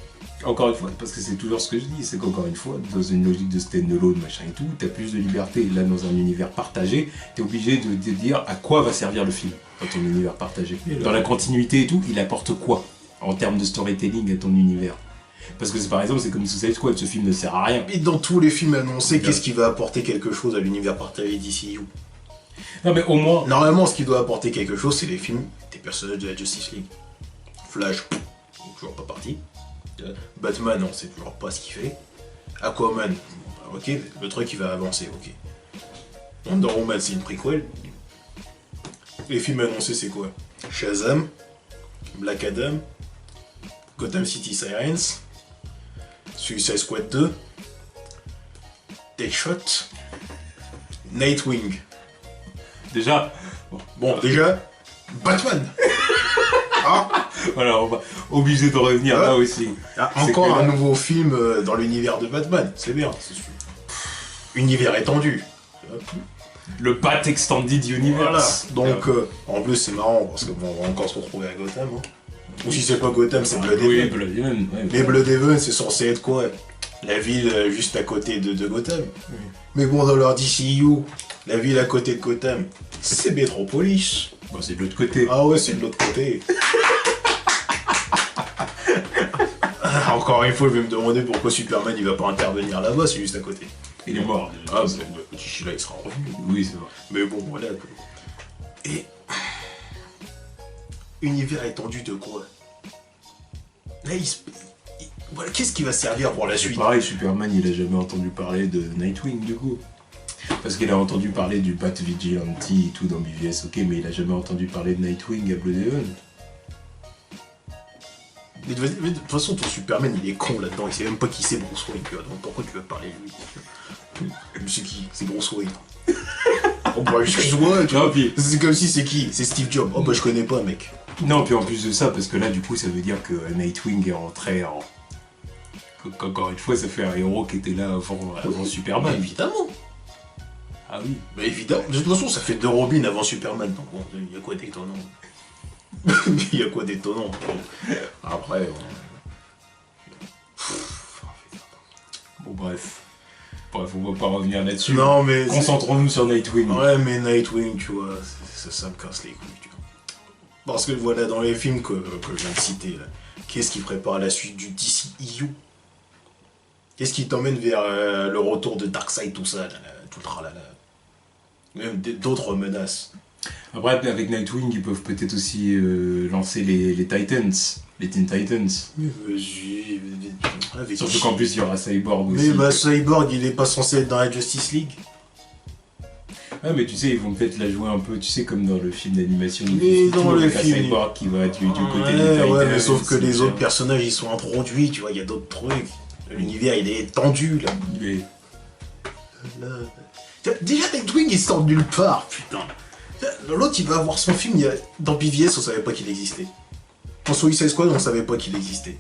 Encore une fois, parce que c'est toujours ce que je dis, c'est qu'encore une fois, dans une logique de stand-alone, machin et tout, t'as plus de liberté. Là, dans un univers partagé, t'es obligé de te dire à quoi va servir le film dans ton univers partagé. Dans la continuité et tout, il apporte quoi en termes de storytelling à ton univers? Parce que par exemple, c'est comme Suicide Squad, ce film ne sert à rien. Et dans tous les films annoncés, qu'est-ce qui va apporter quelque chose à l'univers partagé DCU? Non mais au moins... Normalement, ce qui doit apporter quelque chose, c'est les films des personnages de la Justice League. Flash, toujours pas parti. Batman, on sait toujours pas ce qu'il fait. Aquaman, ok, le truc il va avancer, ok. Wonder Woman, c'est une prequel. Les films annoncés, c'est quoi? Shazam, Black Adam, Gotham City Sirens, Suicide Squad 2, Deadshot, Nightwing. Déjà, déjà, Batman. Ah. Voilà, on va obligé de revenir là aussi. Ah, encore un nouveau film dans l'univers de Batman, c'est bien. Univers étendu. Le Bat Extended Universe. Voilà. Donc, en plus, c'est marrant parce qu'on va encore se retrouver à Gotham. Hein. Ou si c'est pas Gotham, c'est Bloodhaven. Oui, Bloodhaven. Ouais, mais Bloodhaven, c'est censé être quoi? La ville juste à côté de Gotham. Oui. Mais bon, dans leur DCU, la ville à côté de Gotham, c'est Metropolis. Bon, c'est de l'autre côté. Ah ouais, c'est de l'autre côté. Encore une fois, je vais me demander pourquoi Superman il va pas intervenir là-bas, c'est juste à côté. Il est mort. Ah, le petit là, il sera revenu. Oui, c'est vrai. Mais bon, voilà. Et. Univers étendu de quoi? Là, voilà, qu'est-ce qui va servir pour la suite? Pareil, Superman, il a jamais entendu parler de Nightwing, du coup. Parce qu'il a entendu parler du Bat Vigilante et tout dans BVS, ok, mais il a jamais entendu parler de Nightwing à Bloodhaven. Mais de toute façon, ton Superman, il est con là-dedans, il sait même pas qui c'est Bruce Wayne, tu vois, donc pourquoi tu vas parler de lui? C'est qui? C'est Bruce Wayne. Oh bah excuse-moi, tu vois, c'est comme si c'est qui? C'est Steve Jobs. Oh bah je connais pas, mec. Non, puis en plus de ça, parce que là, du coup, ça veut dire que Nightwing est rentré en... Encore une fois, ça fait un héros qui était là avant Superman. Mais évidemment. Ah oui. Mais évidemment. De toute façon, ça fait 2 Robins avant Superman, donc bon, il y a quoi d'étonnant? Il y a quoi d'étonnant? Après... Bon, bref, on va pas revenir là-dessus. Non, mais... Concentrons-nous sur Nightwing. Ouais, mais Nightwing, tu vois, ça me casse les couilles, tu vois. Parce que voilà, dans les films que je viens de citer, là, qu'est-ce qui prépare la suite du DCEU? Qu'est-ce qui t'emmène vers le retour de Darkseid, tout ça, là, tout le tralala? Même d'autres menaces. Après, avec Nightwing, ils peuvent peut-être aussi lancer les Titans, les Teen Titans. Surtout qu'en plus, il y aura Cyborg aussi. Mais bah, Cyborg, il est pas censé être dans la Justice League. Ah, mais tu sais, ils vont peut-être la jouer un peu, tu sais, comme dans le film d'animation. Mais dans le film. Cyborg qui va du côté des Titans. Ouais, mais sauf que les autres personnages, ils sont introduits, tu vois, il y a d'autres trucs. L'univers, il est tendu, là. Mais... Déjà, Nightwing, il sort de nulle part, putain. L'autre, il va avoir son film, dans BVS, on savait pas qu'il existait. Dans Suicide Squad, on savait pas qu'il existait.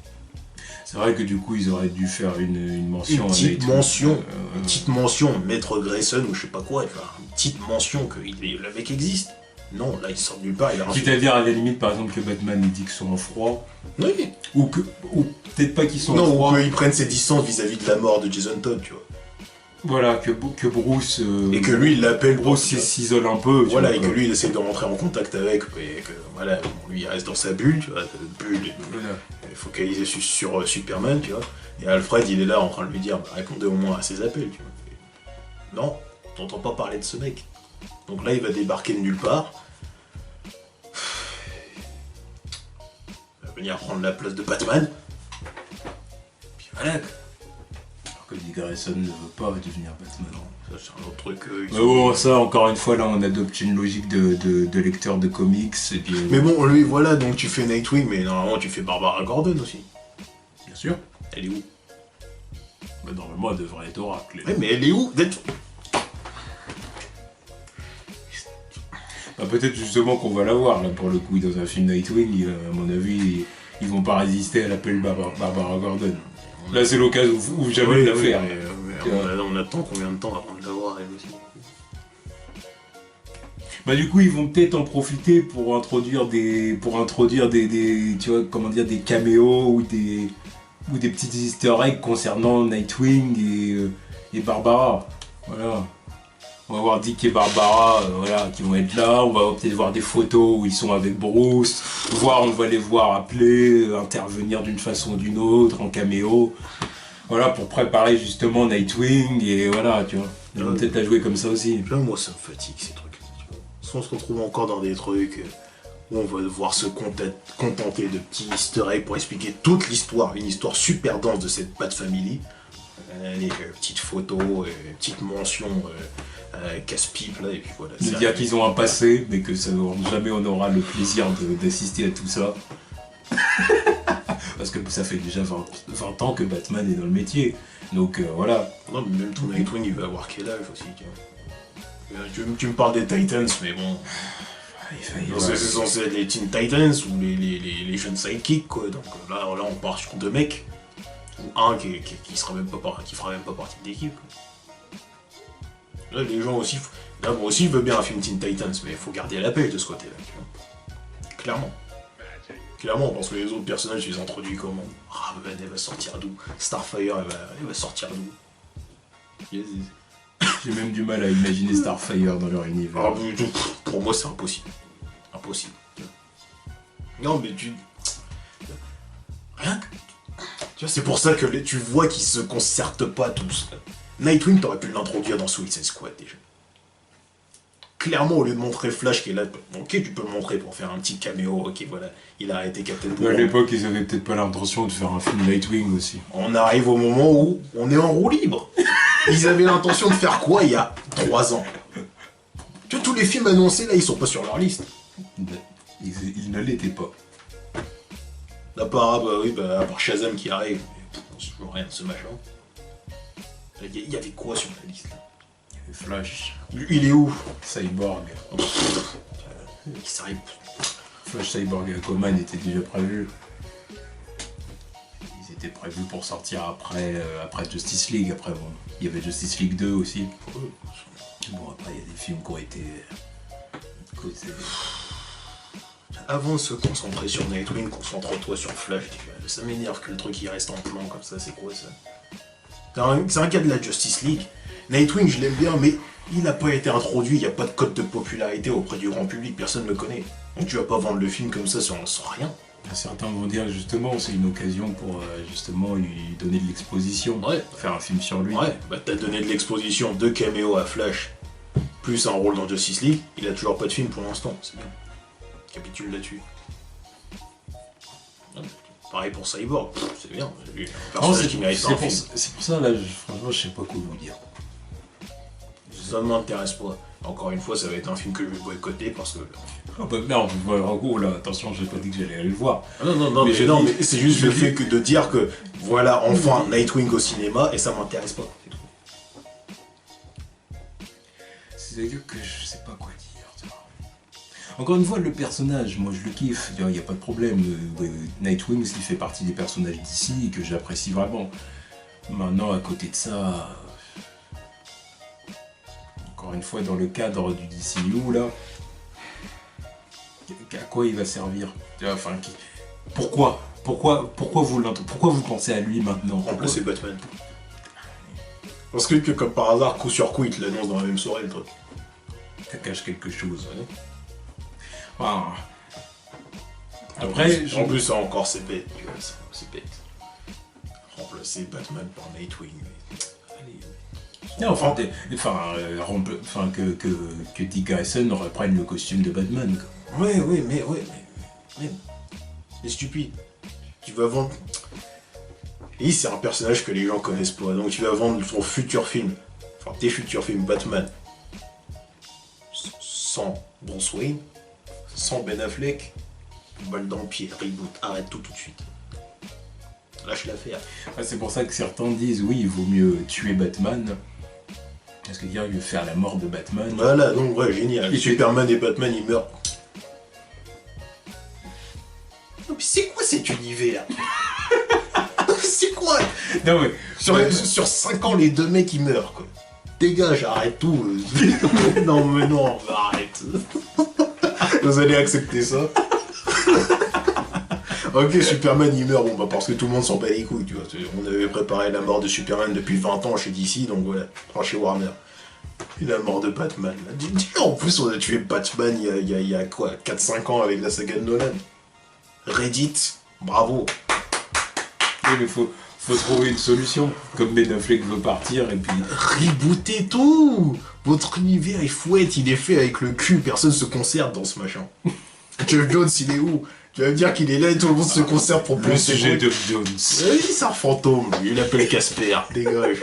C'est vrai que du coup, ils auraient dû faire une mention. Une petite mention, Maître Grayson ou je sais pas quoi, tu vois, une petite mention que le mec existe. Non, là, il sort de nulle part, il a un quitte à dire à la limite, par exemple, que Batman il dit qu'ils sont en froid. Oui. Ou peut-être pas qu'ils sont en froid. Non, ou qu'ils prennent ses distances vis-à-vis de la mort de Jason Todd, tu vois. Voilà, que Bruce... et que lui, il l'appelle... Bruce s'isole un peu. Voilà, et que lui, il essaie de rentrer en contact avec, et que, voilà, lui, il reste dans sa bulle, tu vois, bulle, voilà. Il est focalisé sur Superman, tu vois. Et Alfred, il est là en train de lui dire, répondez au moins à ses appels, tu vois. Non, t'entends pas parler de ce mec. Donc là, il va débarquer de nulle part. Il va venir prendre la place de Batman. Puis voilà. Que Dick Grayson ne veut pas devenir Batman. Ça, c'est un autre truc. Mais bon, ça, encore une fois, là, on adopte une logique de lecteur de comics. Et puis, mais bon, lui, voilà, donc tu fais Nightwing, mais normalement, tu fais Barbara Gordon aussi. Bien sûr. Elle est où? Bah, normalement, elle devrait être Oracle. Ouais, mais elle est où? Bah, peut-être justement qu'on va la voir, là, pour le coup, dans un film Nightwing. À mon avis, ils vont pas résister à l'appel Barbara Gordon. Là, c'est l'occasion où jamais de la faire. On attend combien de temps avant de la voir, elle aussi? Bah, du coup, ils vont peut-être en profiter pour introduire des tu vois, comment dire, des caméos ou des petits easter eggs concernant Nightwing et Barbara. Voilà. On va voir Dick et Barbara, voilà, qui vont être là. On va peut-être voir des photos où ils sont avec Bruce. On va les voir appeler, intervenir d'une façon ou d'une autre, en caméo. Voilà, pour préparer justement Nightwing, et voilà, tu vois. Ils vont peut-être la jouer comme ça aussi. Là, moi, ça me fatigue, ces trucs-là, tu vois. Si on se retrouve encore dans des trucs où on va devoir se contenter de petits easter eggs pour expliquer toute l'histoire, une histoire super dense de cette Bat Family. Les petites photos, petites mentions... casse-pipe là, et puis voilà. De dire qu'ils ont un passé, mais que jamais on aura le plaisir d'assister à tout ça. Parce que ça fait déjà 20 ans que Batman est dans le métier. Donc voilà. Non, mais même ton Nightwing, il va avoir quel âge aussi, tu me parles des Titans, mais bon. C'est censé être les Teen Titans ou les jeunes sidekicks, quoi. Donc là, on part sur deux mecs. Ou un qui fera même pas partie de l'équipe. Là, les gens aussi. Là, moi aussi, je veux bien un film Teen Titans, mais il faut garder la paix de ce côté-là, tu vois. Clairement. Clairement, parce que les autres personnages, ils introduisent comment? Raven, elle va sortir d'où? Starfire, elle va sortir d'où? J'ai même du mal à imaginer Starfire dans leur univers. Pour moi, c'est impossible. Impossible. Non, mais rien que... Tu vois, c'est pour ça que tu vois qu'ils se concertent pas tous. Nightwing, t'aurais pu l'introduire dans Suicide Squad déjà. Clairement, au lieu de montrer Flash qui est là, ok, tu peux le montrer pour faire un petit caméo, ok, voilà, il a arrêté Captain Boomerang. À l'époque, ils avaient peut-être pas l'intention de faire un film Nightwing aussi. On arrive au moment où on est en roue libre. Ils avaient l'intention de faire quoi il y a 3 ans? Tu vois, tous les films annoncés, là, ils sont pas sur leur liste. Ils ne l'étaient pas. À part Shazam qui arrive, je vois rien de ce machin. Il y avait quoi sur la liste là? Il y avait Flash. Il est où? Cyborg. Flash, Cyborg et Aquaman étaient déjà prévus. Ils étaient prévus pour sortir après Justice League. Après, bon, il y avait Justice League 2 aussi. Bon, après, il y a des films qui ont été... Avant de se concentrer sur Nightwing, concentre-toi sur Flash. Ça m'énerve que le truc il reste en plan comme ça, c'est quoi ça? C'est un cas de la Justice League. Nightwing, je l'aime bien, mais il n'a pas été introduit, il n'y a pas de code de popularité auprès du grand public, personne ne le connaît. Donc tu vas pas vendre le film comme ça sans rien. Certains vont dire justement, c'est une occasion pour justement lui donner de l'exposition, faire un film sur lui. Ouais, bah t'as donné de l'exposition, 2 caméos à Flash, plus un rôle dans Justice League, il a toujours pas de film pour l'instant, c'est bien. Capitule là-dessus. Pareil pour Cyborg, c'est bien. C'est pour ça, là, franchement, je sais pas quoi vous dire. Ça ne m'intéresse pas. Encore une fois, ça va être un film que je vais boycotter parce que... Ah bah merde, en gros là, attention, j'ai pas dit que j'allais aller le voir. Ah non, mais c'est juste le fait de dire que voilà, enfin, Nightwing au cinéma et ça m'intéresse pas. C'est-à-dire que je sais pas quoi dire, tu vois. Encore une fois, le personnage, moi je le kiffe, il n'y a pas de problème. Nightwing, il fait partie des personnages d'ici que j'apprécie vraiment. Maintenant, à côté de ça... Encore une fois, dans le cadre du DCU, là... À quoi il va servir? Enfin, pourquoi vous pensez à lui maintenant? Remplacer Batman. Parce que comme par hasard, coup sur coup, il te l'annonce dans la même soirée, le truc. Ça cache quelque chose. Ouais. Enfin, après, en plus, ça encore, c'est bête, tu vois, c'est bête. Remplacer Batman par Nightwing. Allez. Non, que Dick Grayson reprenne le costume de Batman, quoi. Mais stupide. Tu vas vendre... Et c'est un personnage que les gens connaissent pas, donc tu vas vendre ton futur film, enfin tes futurs films Batman, sans Bruce Wayne, sans Ben Affleck, balle dans le pied, reboot, arrête tout de suite. Lâche l'affaire. C'est pour ça que certains disent, oui, il vaut mieux tuer Batman, parce que dire, il veut faire la mort de Batman. Voilà, donc ouais, génial. Superman et Batman, ils meurent. Non mais c'est quoi cet univers? C'est quoi? Non mais... Sur 5 ans, les deux mecs, ils meurent, quoi. Dégage, arrête tout. non, arrête. Vous allez accepter ça? Ok, Superman, il meurt, bon bah parce que tout le monde s'en bat les couilles, tu vois. On avait préparé la mort de Superman depuis 20 ans chez DC, donc voilà, chez Warner. Et la mort de Batman, là. En plus, on a tué Batman il y a quoi, 4-5 ans avec la saga de Nolan. Reddit, bravo. Oui, mais faut trouver une solution. Comme Ben Affleck veut partir et puis... Rebootez tout. Votre univers est fouette, il est fait avec le cul, personne se concerne dans ce machin. Jeff Jones, il est où? Tu vas me dire qu'il est là et tout le monde se concerne pour plus. Le sujet de Jones. Oui, c'est un fantôme, il appelle Casper, dégage.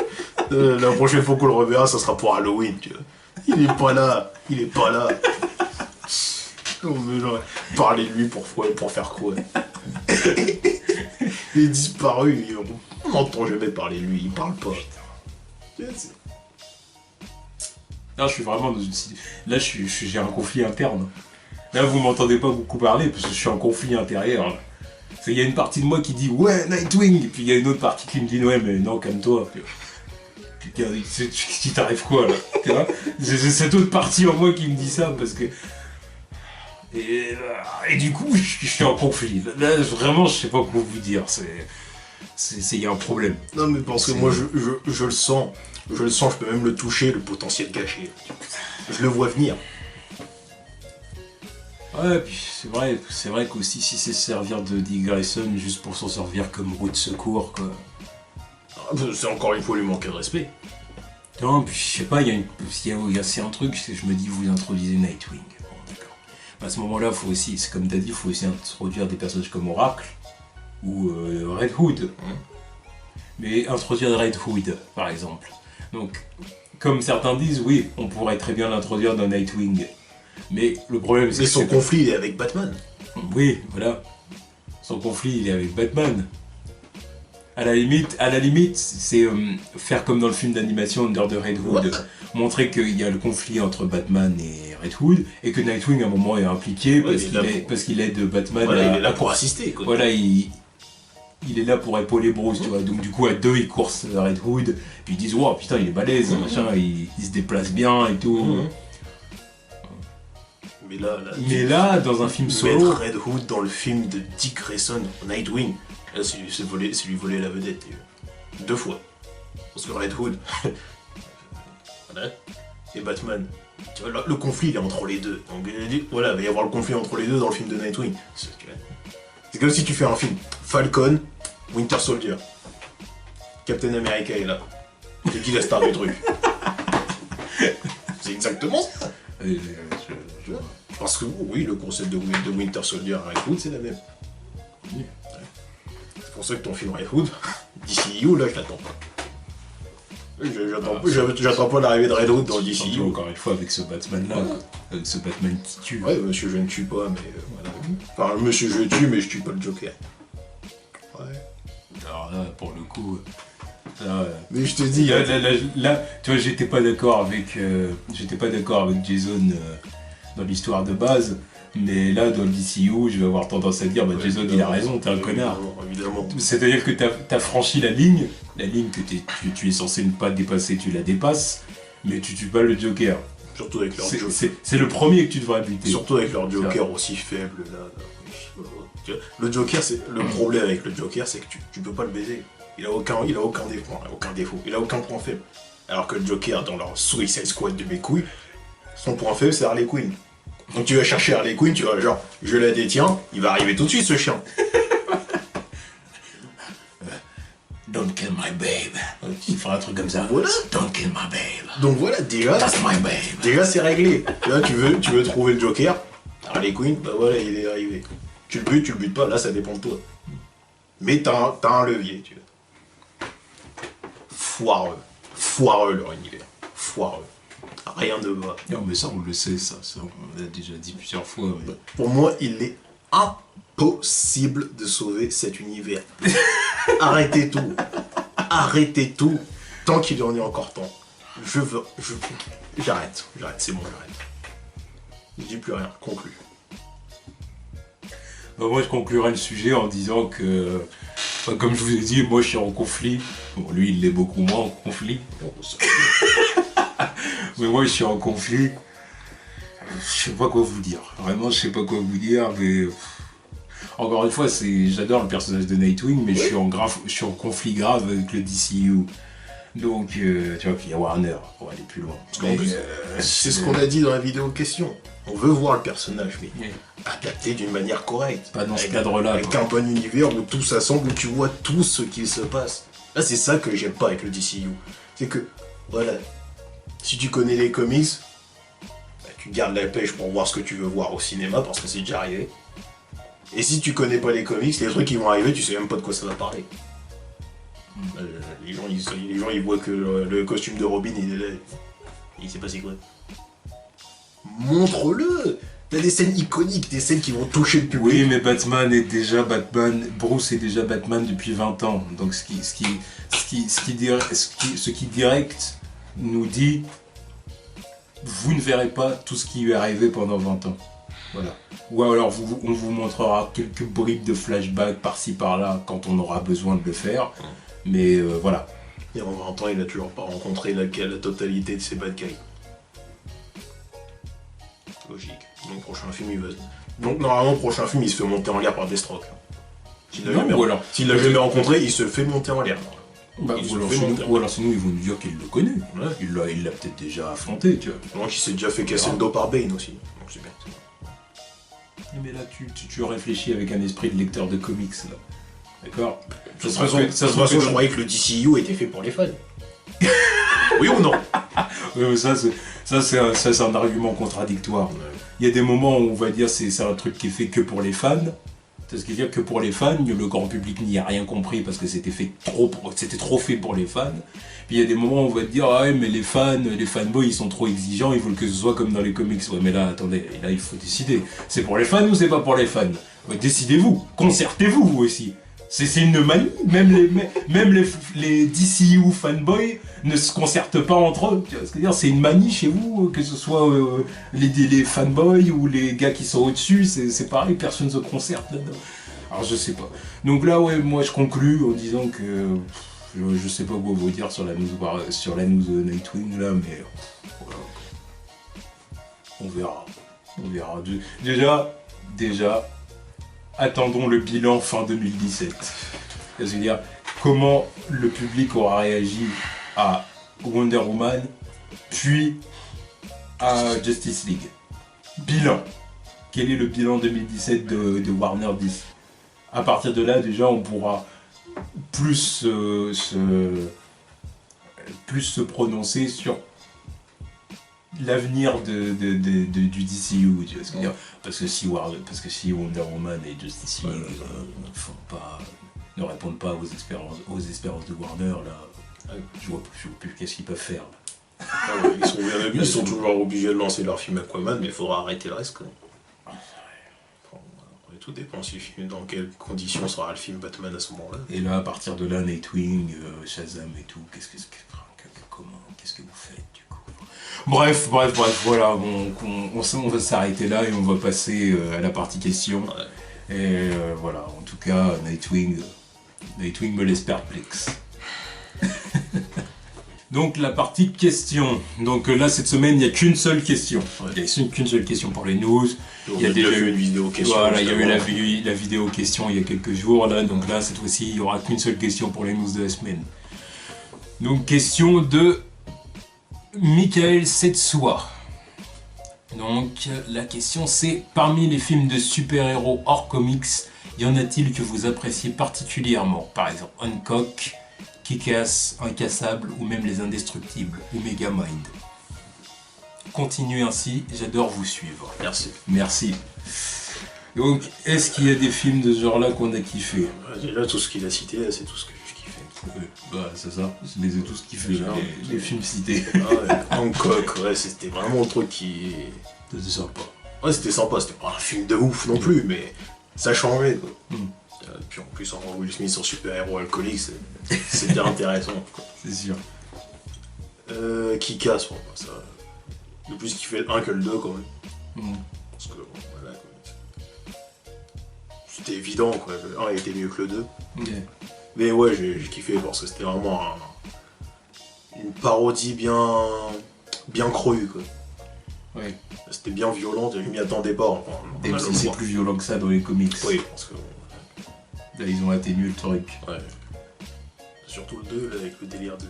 La prochaine fois qu'on le reverra, ça sera pour Halloween, tu vois. Il est pas là. Non, mais non. Parlez de lui pour faire quoi? Il est disparu, on n'entend jamais parler de lui, il parle pas. Non, je suis vraiment dans une... Là, j'ai un conflit interne. Là, vous m'entendez pas beaucoup parler parce que je suis en conflit intérieur. Il y a une partie de moi qui dit ouais, Nightwing, et puis il y a une autre partie qui me dit ouais, mais non, calme-toi. Qui t'arrive quoi là? Tu vois? C'est cette autre partie en moi qui me dit ça parce que. Et du coup, je suis en conflit. Là, vraiment, je sais pas quoi vous dire. Il y a un problème. Non, mais parce que moi, je le sens. Je peux même le toucher, le potentiel caché. Je le vois venir. Ouais, puis c'est vrai qu'aussi, si c'est servir de Dick Grayson juste pour s'en servir comme roue de secours, quoi. C'est encore une fois lui manquer de respect. Non, puis je sais pas, c'est un truc, je me dis, vous introduisez Nightwing. Bon, d'accord. À ce moment-là, faut aussi, c'est comme t'as dit, il faut aussi introduire des personnages comme Oracle ou Red Hood. Mais introduire Red Hood, par exemple. Donc, comme certains disent, oui, on pourrait très bien l'introduire dans Nightwing. Mais le problème, c'est que son conflit, il est avec Batman. Oui, voilà. Son conflit, il est avec Batman. À la limite, c'est faire comme dans le film d'animation Under the Red Hood, montrer qu'il y a le conflit entre Batman et Red Hood, et que Nightwing à un moment est impliqué parce qu'il aide Batman. Voilà, il est là pour assister. Quoi. Voilà, il est là pour épauler Bruce, tu vois. Donc du coup à deux ils coursent Red Hood, puis ils disent wow putain il est balèze, machin, il se déplace bien et tout. Mais là, dans un film solo... Mettre Red Hood dans le film de Dick Grayson, Nightwing, là c'est lui voler la vedette. 2 fois. Parce que Red Hood... voilà. Et Batman. Tu vois, le conflit il est entre les deux. Donc voilà, il va y avoir le conflit entre les deux dans le film de Nightwing. C'est comme si tu fais un film. Falcon, Winter Soldier. Captain America est là. C'est qui la star du truc? C'est exactement ça. Parce que oui, le concept de Winter Soldier à Red Hood, c'est la même. Oui. C'est pour ça que ton film Red Hood, DCU, là, je l'attends pas. J'attends pas l'arrivée de Red Hood dans DC. Encore une fois, avec ce Batman-là, avec ce Batman qui tue. Ouais, monsieur, je ne tue pas, mais voilà. Enfin, monsieur, je tue, mais je tue pas le Joker. Ouais. Alors là, pour le coup. Mais je te dis. Là, tu vois, j'étais pas d'accord avec Jason dans l'histoire de base. Mais là, dans le DCU, je vais avoir tendance à dire, Jason, il a raison, t'es un connard. Évidemment. C'est-à-dire que t'as franchi la ligne que tu es censé ne pas dépasser, tu la dépasses, mais tu tues pas le Joker. Surtout avec leur Joker. C'est le premier que tu devrais buter. Surtout avec leur Joker aussi faible, là. Le Joker, le problème avec le Joker, c'est que tu peux pas le baiser. Il a aucun défaut, il a aucun point faible. Alors que le Joker, dans leur Suicide Squad de mes couilles, son point faible, c'est Harley Quinn. Donc tu vas chercher Harley Quinn, tu vas genre, je la détiens, il va arriver tout de suite ce chien. Don't kill my babe. Il fera un truc comme ça. Voilà. Don't kill my babe. Donc voilà, déjà. That's my babe. Déjà c'est réglé. Là tu veux trouver le Joker, Harley Quinn, bah voilà, il est arrivé. Tu le butes pas, là ça dépend de toi. Mais t'as un levier, tu vois. Foireux leur univers. Foireux. Rien ne va. Non mais ça on le sait, ça on l'a déjà dit plusieurs fois. Mais... Pour moi, il est impossible de sauver cet univers. Arrêtez tout, tant qu'il en est encore temps. J'arrête, c'est bon, j'arrête. Je dis plus rien, conclu. Moi je conclurai le sujet en disant que, comme je vous ai dit, moi je suis en conflit. Bon, lui il l'est beaucoup moins en conflit. Mais moi je suis en conflit. Je sais pas quoi vous dire. Vraiment, je sais pas quoi vous dire, mais... Encore une fois, j'adore le personnage de Nightwing, mais oui. je suis en conflit grave avec le DCU. Donc, tu vois, puis il y a Warner, on va aller plus loin. C'est ce qu'on a dit dans la vidéo question. On veut voir le personnage, mais adapté d'une manière correcte. Pas dans ce cadre-là. Avec un bon univers où tout s'assemble, où tu vois tout ce qui se passe. Là, c'est ça que j'aime pas avec le DCU. C'est que, voilà, si tu connais les comics, tu gardes la pêche pour voir ce que tu veux voir au cinéma, parce que c'est déjà arrivé. Et si tu connais pas les comics, les trucs qui vont arriver, tu sais même pas de quoi ça va parler. Les gens ils voient que le costume de Robin il est là. Il sait pas c'est quoi. Montre-le. T'as des scènes iconiques, des scènes qui vont toucher le public. Oui, mais Batman est déjà Batman. Bruce est déjà Batman depuis 20 ans. Donc ce qui direct nous dit, vous ne verrez pas tout ce qui lui est arrivé pendant 20 ans. Voilà. Ou alors on vous montrera quelques bribes de flashback par-ci par-là quand on aura besoin de le faire. Mais voilà. Et en 20 ans, il a toujours pas rencontré la totalité de ses bad guys. Logique. Donc prochain film, il va... Donc normalement, prochain film, il se fait monter en l'air par Deathstroke. S'il l'a jamais rencontré, il se fait monter en l'air. Ou alors sinon ils vont nous dire qu'il le connaît. Ouais. Il l'a peut-être déjà affronté, tu vois. Donc il s'est déjà fait casser le dos par Bane aussi. Donc c'est bien. Mais là tu réfléchis avec un esprit de lecteur de comics là. D'accord. De toute façon, je croyais que le DCU était fait pour les fans. Oui ou non? Oui, mais ça c'est un argument contradictoire. Ouais. Il y a des moments où on va dire c'est un truc qui est fait que pour les fans. C'est ce qui veut dire que pour les fans, le grand public n'y a rien compris parce que c'était trop fait pour les fans. Puis il y a des moments où on va te dire ah ouais mais les fanboys ils sont trop exigeants, ils veulent que ce soit comme dans les comics. Ouais mais là attendez, là il faut décider. C'est pour les fans ou c'est pas pour les fans? Ouais, décidez-vous, concertez-vous vous aussi. C'est une manie, même les DCU fanboys ne se concertent pas entre eux. C'est-à-dire c'est une manie chez vous, que ce soit les fanboys ou les gars qui sont au-dessus, c'est pareil, personne ne se concerte là-dedans. Alors je sais pas. Donc là ouais, moi je conclus en disant que je sais pas quoi vous dire sur la news de Nightwing là, mais on verra. Déjà. Attendons le bilan fin 2017. C'est-à-dire comment le public aura réagi à Wonder Woman, puis à Justice League. Bilan. Quel est le bilan 2017 de Warner 10? À partir de là, déjà, on pourra plus se prononcer sur l'avenir du DCU, tu vois ce que je veux dire, parce que si Wonder Woman et Justice League ne répondent pas aux espérances de Warner là. Je vois plus qu'est-ce qu'ils peuvent faire. Ils sont toujours obligés de lancer leur film Aquaman, mais il faudra arrêter le reste. Quoi. Tout dépend si le film, dans quelles conditions sera le film Batman à ce moment-là. Et là, à partir de là, Nightwing, Shazam et tout, qu'est-ce que vous faites du coup? Bref, voilà, on va s'arrêter là et on va passer à la partie questions. Ouais. Et voilà, en tout cas, Nightwing me laisse perplexe. Donc la partie questions. Donc là cette semaine il n'y a qu'une seule question. Ouais. Il n'y a qu'une seule question pour les news. Il y a déjà eu une vidéo question. Voilà, il y a eu la vidéo question il y a quelques jours là. Donc là cette fois-ci il n'y aura qu'une seule question pour les news de la semaine. Donc question de Michael Setsua. Donc la question c'est: parmi les films de super-héros hors comics, y en a-t-il que vous appréciez particulièrement? Par exemple Hancock, Kick-Ass, Incassable ou même Les Indestructibles ou Megamind. Continuez ainsi, j'adore vous suivre. Merci. Donc, est-ce qu'il y a des films de ce genre-là qu'on a kiffé? Déjà, tout ce qu'il a cité, c'est tout ce que j'ai kiffé. C'est ça, je les ai tous kiffés, les films cités. Hancock, c'était vraiment un truc qui... C'était sympa. Ouais, c'était sympa, c'était pas un film de ouf non plus, mais ça changeait, quoi. Puis en plus, en Will Smith en super-héros alcoolique, c'est bien intéressant. C'est sûr. Qui casse, bon, ça. De plus qu'il fait le 1 que le 2 quand même. Parce que, bon, voilà, quoi. C'était évident, quoi. Le 1 était mieux que le 2. Okay. Mais ouais, j'ai kiffé parce que c'était vraiment une parodie bien crue, quoi. Ouais. C'était bien violent, je m'y attendais pas. Et aussi, c'est plus violent que ça dans les comics. Oui, parce que... Là, ils ont atténué le truc. Ouais. Surtout le 2, là, avec le délire de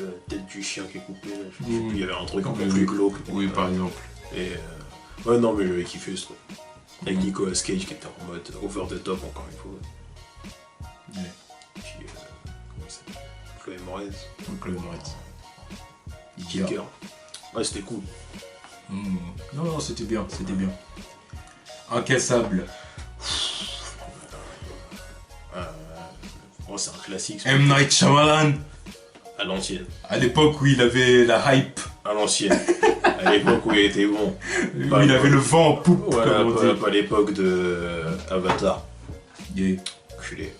la tête du chien qui est coupée. Là. Je sais plus, il y avait un truc encore plus glauque. Oui, par exemple. Et ouais, non, mais j'avais kiffé ce truc. Avec Nicolas Cage qui était en mode over the top, encore une fois. Ouais. Puis, comment il s'appelle? Chloé Moretz. Kicker. Ouais, c'était cool. Non, c'était bien. Incassable. C'est un classique. M. Night Shyamalan. À l'ancienne. À l'époque où il avait la hype. À l'ancienne. À l'époque où il était bon. Où il avait le vent en poupe. Voilà, pas l'époque de Avatar. Yeah. Culé.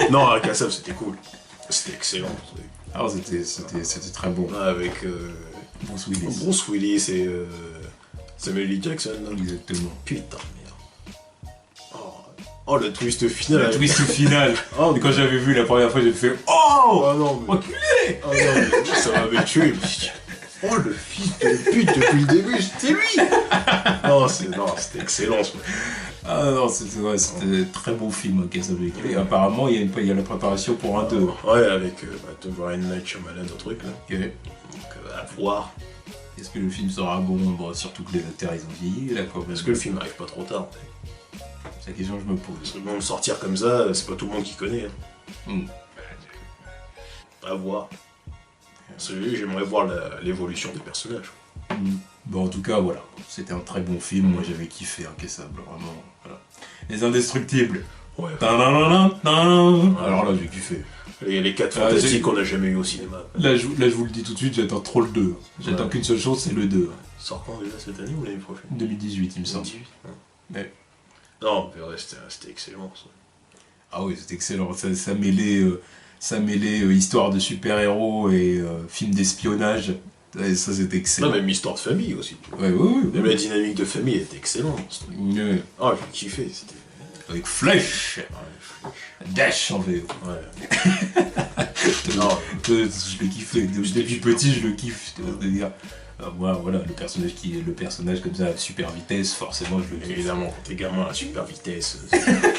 Non, Incassable, c'était cool. C'était excellent. Alors c'était très bon. Avec Bruce Willis et Samuel L. Jackson. Exactement. Putain. Oh, le twist final. Le twist final. Oh, quand j'avais vu la première fois, j'ai fait oh, non, mais... enculé. Oh non, mais ça m'avait tué. Oh, le fils de pute depuis le début, c'était lui. Non, c'était excellent. C'était très beau film, Casablanca. Et apparemment, il y a la préparation pour un 2. Ouais, avec Brian Night Shyamalan, un truc là. Okay. Donc, à voir. Est-ce que le film sera bon? Surtout que les acteurs, ils ont vieilli, là, quoi. Est-ce que le film arrive pas trop tard? C'est la question que je me pose. Parce que bon, sortir comme ça, c'est pas tout le monde qui connaît. À voir. J'aimerais voir l'évolution des personnages. Bon, en tout cas, voilà. C'était un très bon film. Moi, j'avais kiffé Incassable, vraiment. Voilà. Les Indestructibles. Ouais. Alors là, j'ai kiffé. Les 4 fantastiques qu'on n'a jamais eu au cinéma. Là, je vous le dis tout de suite, j'attends trop le 2. J'attends qu'une seule chose, c'est le 2. Il sort quand déjà, cette année ou l'année prochaine? 2018, il me semble. 2018, ouais. Non, mais ouais, c'était excellent. Ça. Ah oui, c'était excellent. Ça mêlait histoire de super-héros et film d'espionnage. Et ça, c'était excellent. Non, même histoire de famille aussi. Oui. Même la dynamique de famille était excellente. Ouais. Ah, j'ai kiffé. C'était... Avec Flèche. Dash en VO. Ouais. Non, je l'ai kiffé. Depuis petit, je le kiffe. Moi, voilà, le personnage comme ça à super vitesse, forcément, je le kiffe. Évidemment, quand t'es gamin à super vitesse,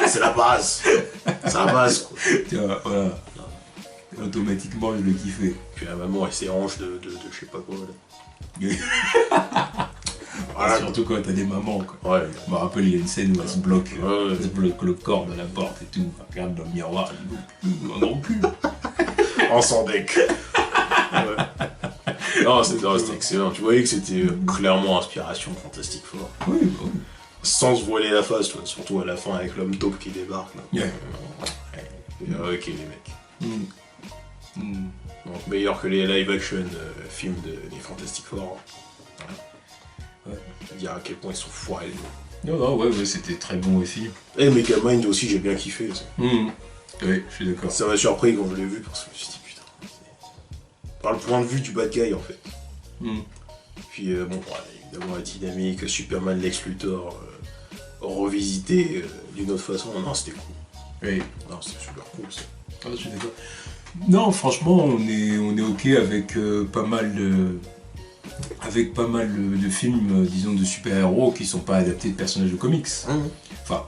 c'est la base. C'est la base, quoi. Tu vois, voilà. Automatiquement, je le kiffais. Puis la maman, elle s'érange de je sais pas quoi, là. Voilà, surtout quand t'as des mamans, quoi. Ouais. Je me rappelle, il y a une scène où elle se bloque le corps de la porte et tout. Elle regarde dans le miroir, non plus. En sans deck. Ouais. Non, c'était excellent. Tu voyais que c'était clairement inspiration Fantastic Four. Oui. Sans se voiler la face, surtout à la fin avec l'homme taupe qui débarque. Là. Yeah. Ok, les mecs. Non, Meilleur que les live-action films des Fantastic Four. Ouais. Dire à quel point ils sont foirés. Non, ouais, c'était très bon aussi. Et Megamind aussi, j'ai bien kiffé. Oui, je suis d'accord. Ça m'a surpris quand je l'ai vu parce que je me suis dit putain. Par le point de vue du bad guy en fait. Puis bon, évidemment la dynamique, Superman, Lex Luthor, revisité d'une autre façon. Non, c'était cool. Oui. Non, c'était super cool ça. Ah, je suis d'accord. Non, franchement, on est ok avec pas mal de films, disons, de super-héros qui sont pas adaptés de personnages de comics. Enfin,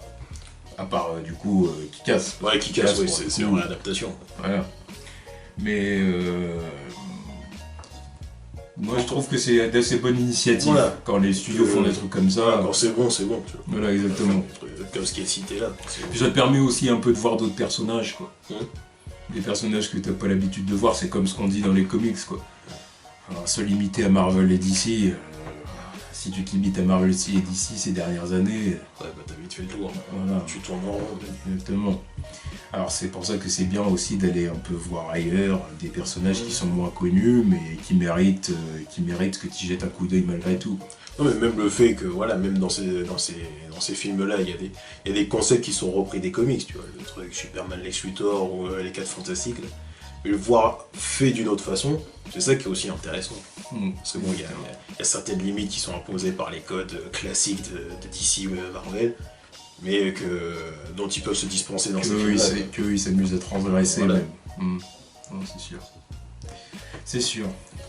à part du coup Kick-Ass. Ouais, Kick-Ass, oui, c'est une adaptation. Voilà. Mais moi je trouve que c'est d'assez bonne initiative quand les studios font des trucs comme ça. Quand c'est bon, c'est bon. Tu vois. Voilà, exactement. Comme ce qui est cité là. Puis ça te permet aussi un peu de voir d'autres personnages, quoi. Des personnages que t'as pas l'habitude de voir, c'est comme ce qu'on dit dans les comics, quoi. Alors, se limiter à Marvel et DC, si tu te limites à Marvel et DC ces dernières années... Ouais, bah t'as vite fait le tour. Voilà. Tu tournes en rond. Exactement. Alors c'est pour ça que c'est bien aussi d'aller un peu voir ailleurs des personnages qui sont moins connus, mais qui méritent que tu jettes un coup d'œil malgré tout. Non mais même le fait que, voilà, même dans ces films-là, il y a des concepts qui sont repris des comics, tu vois, le truc Superman, Lex Luthor ou les 4 Fantastiques, là. Mais le voir fait d'une autre façon, c'est ça qui est aussi intéressant. Parce que bon, il y a certaines limites qui sont imposées par les codes classiques de DC ou Marvel, mais dont ils peuvent se dispenser dans ces films-là. Qu'eux, ils s'amusent à transgresser voilà. même. Non, c'est sûr. C'est sûr.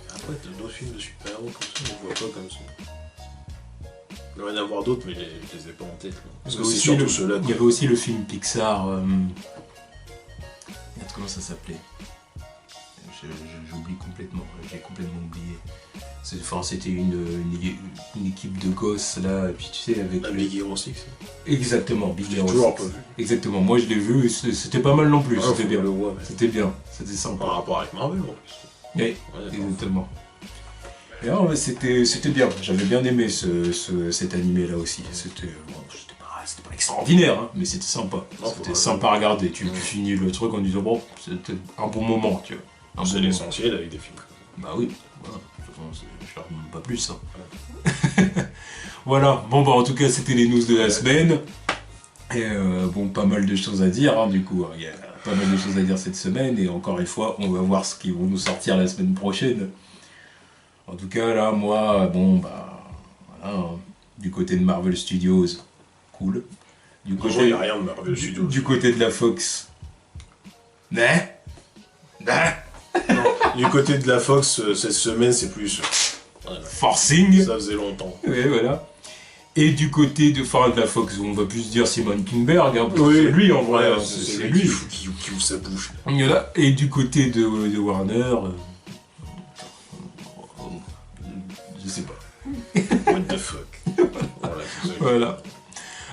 Après, d'autres films de super-héros comme ça, on voit pas comme ça. Il doit y en avoir d'autres, mais je les ai pas en tête. Là. Parce que c'est surtout ceux-là. Il y avait aussi le film Pixar. Comment ça s'appelait? J'oublie complètement, j'ai complètement oublié. C'était une équipe de gosses là, et puis tu sais, avec. Big Hero 6. Exactement, Big Hero 6. Toujours pas vu. Exactement, moi je l'ai vu, c'était pas mal non plus, c'était bien. Mais... C'était bien, c'était sympa. Par rapport avec Marvel en plus. Oui, ouais, exactement. Et alors, c'était bien, j'avais bien aimé cet animé là aussi. C'était pas extraordinaire, hein, mais c'était sympa. C'était sympa à regarder. Tu finis le truc en disant bon, c'était un bon moment, tu vois. C'est l'essentiel avec des films. Bah oui, voilà. De toute façon, je ne même pas plus. Hein. Voilà, bon bah en tout cas c'était les news de la semaine. Et bon, pas mal de choses à dire, hein, du coup. Il y a pas mal de choses à dire cette semaine. Et encore une fois, on va voir ce qu'ils vont nous sortir la semaine prochaine. En tout cas, là, moi, bon, bah, voilà, hein, du côté de Marvel Studios, cool. Du côté, il n'y a rien de Marvel Studios. Du côté de la Fox, non. Du côté de la Fox, cette semaine, c'est plus... Voilà. Forcing. Ça faisait longtemps. Oui, voilà. Et du côté de la Fox, on va plus dire Simon Kinberg, hein, oui. C'est lui en vrai, ouais, c'est lui qui ouvre sa bouche. Voilà. Et du côté de Warner, je sais pas. What the fuck. Voilà.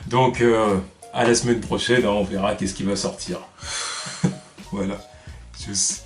Donc, à la semaine prochaine, hein, on verra qu'est-ce qui va sortir. Voilà. Tchuss.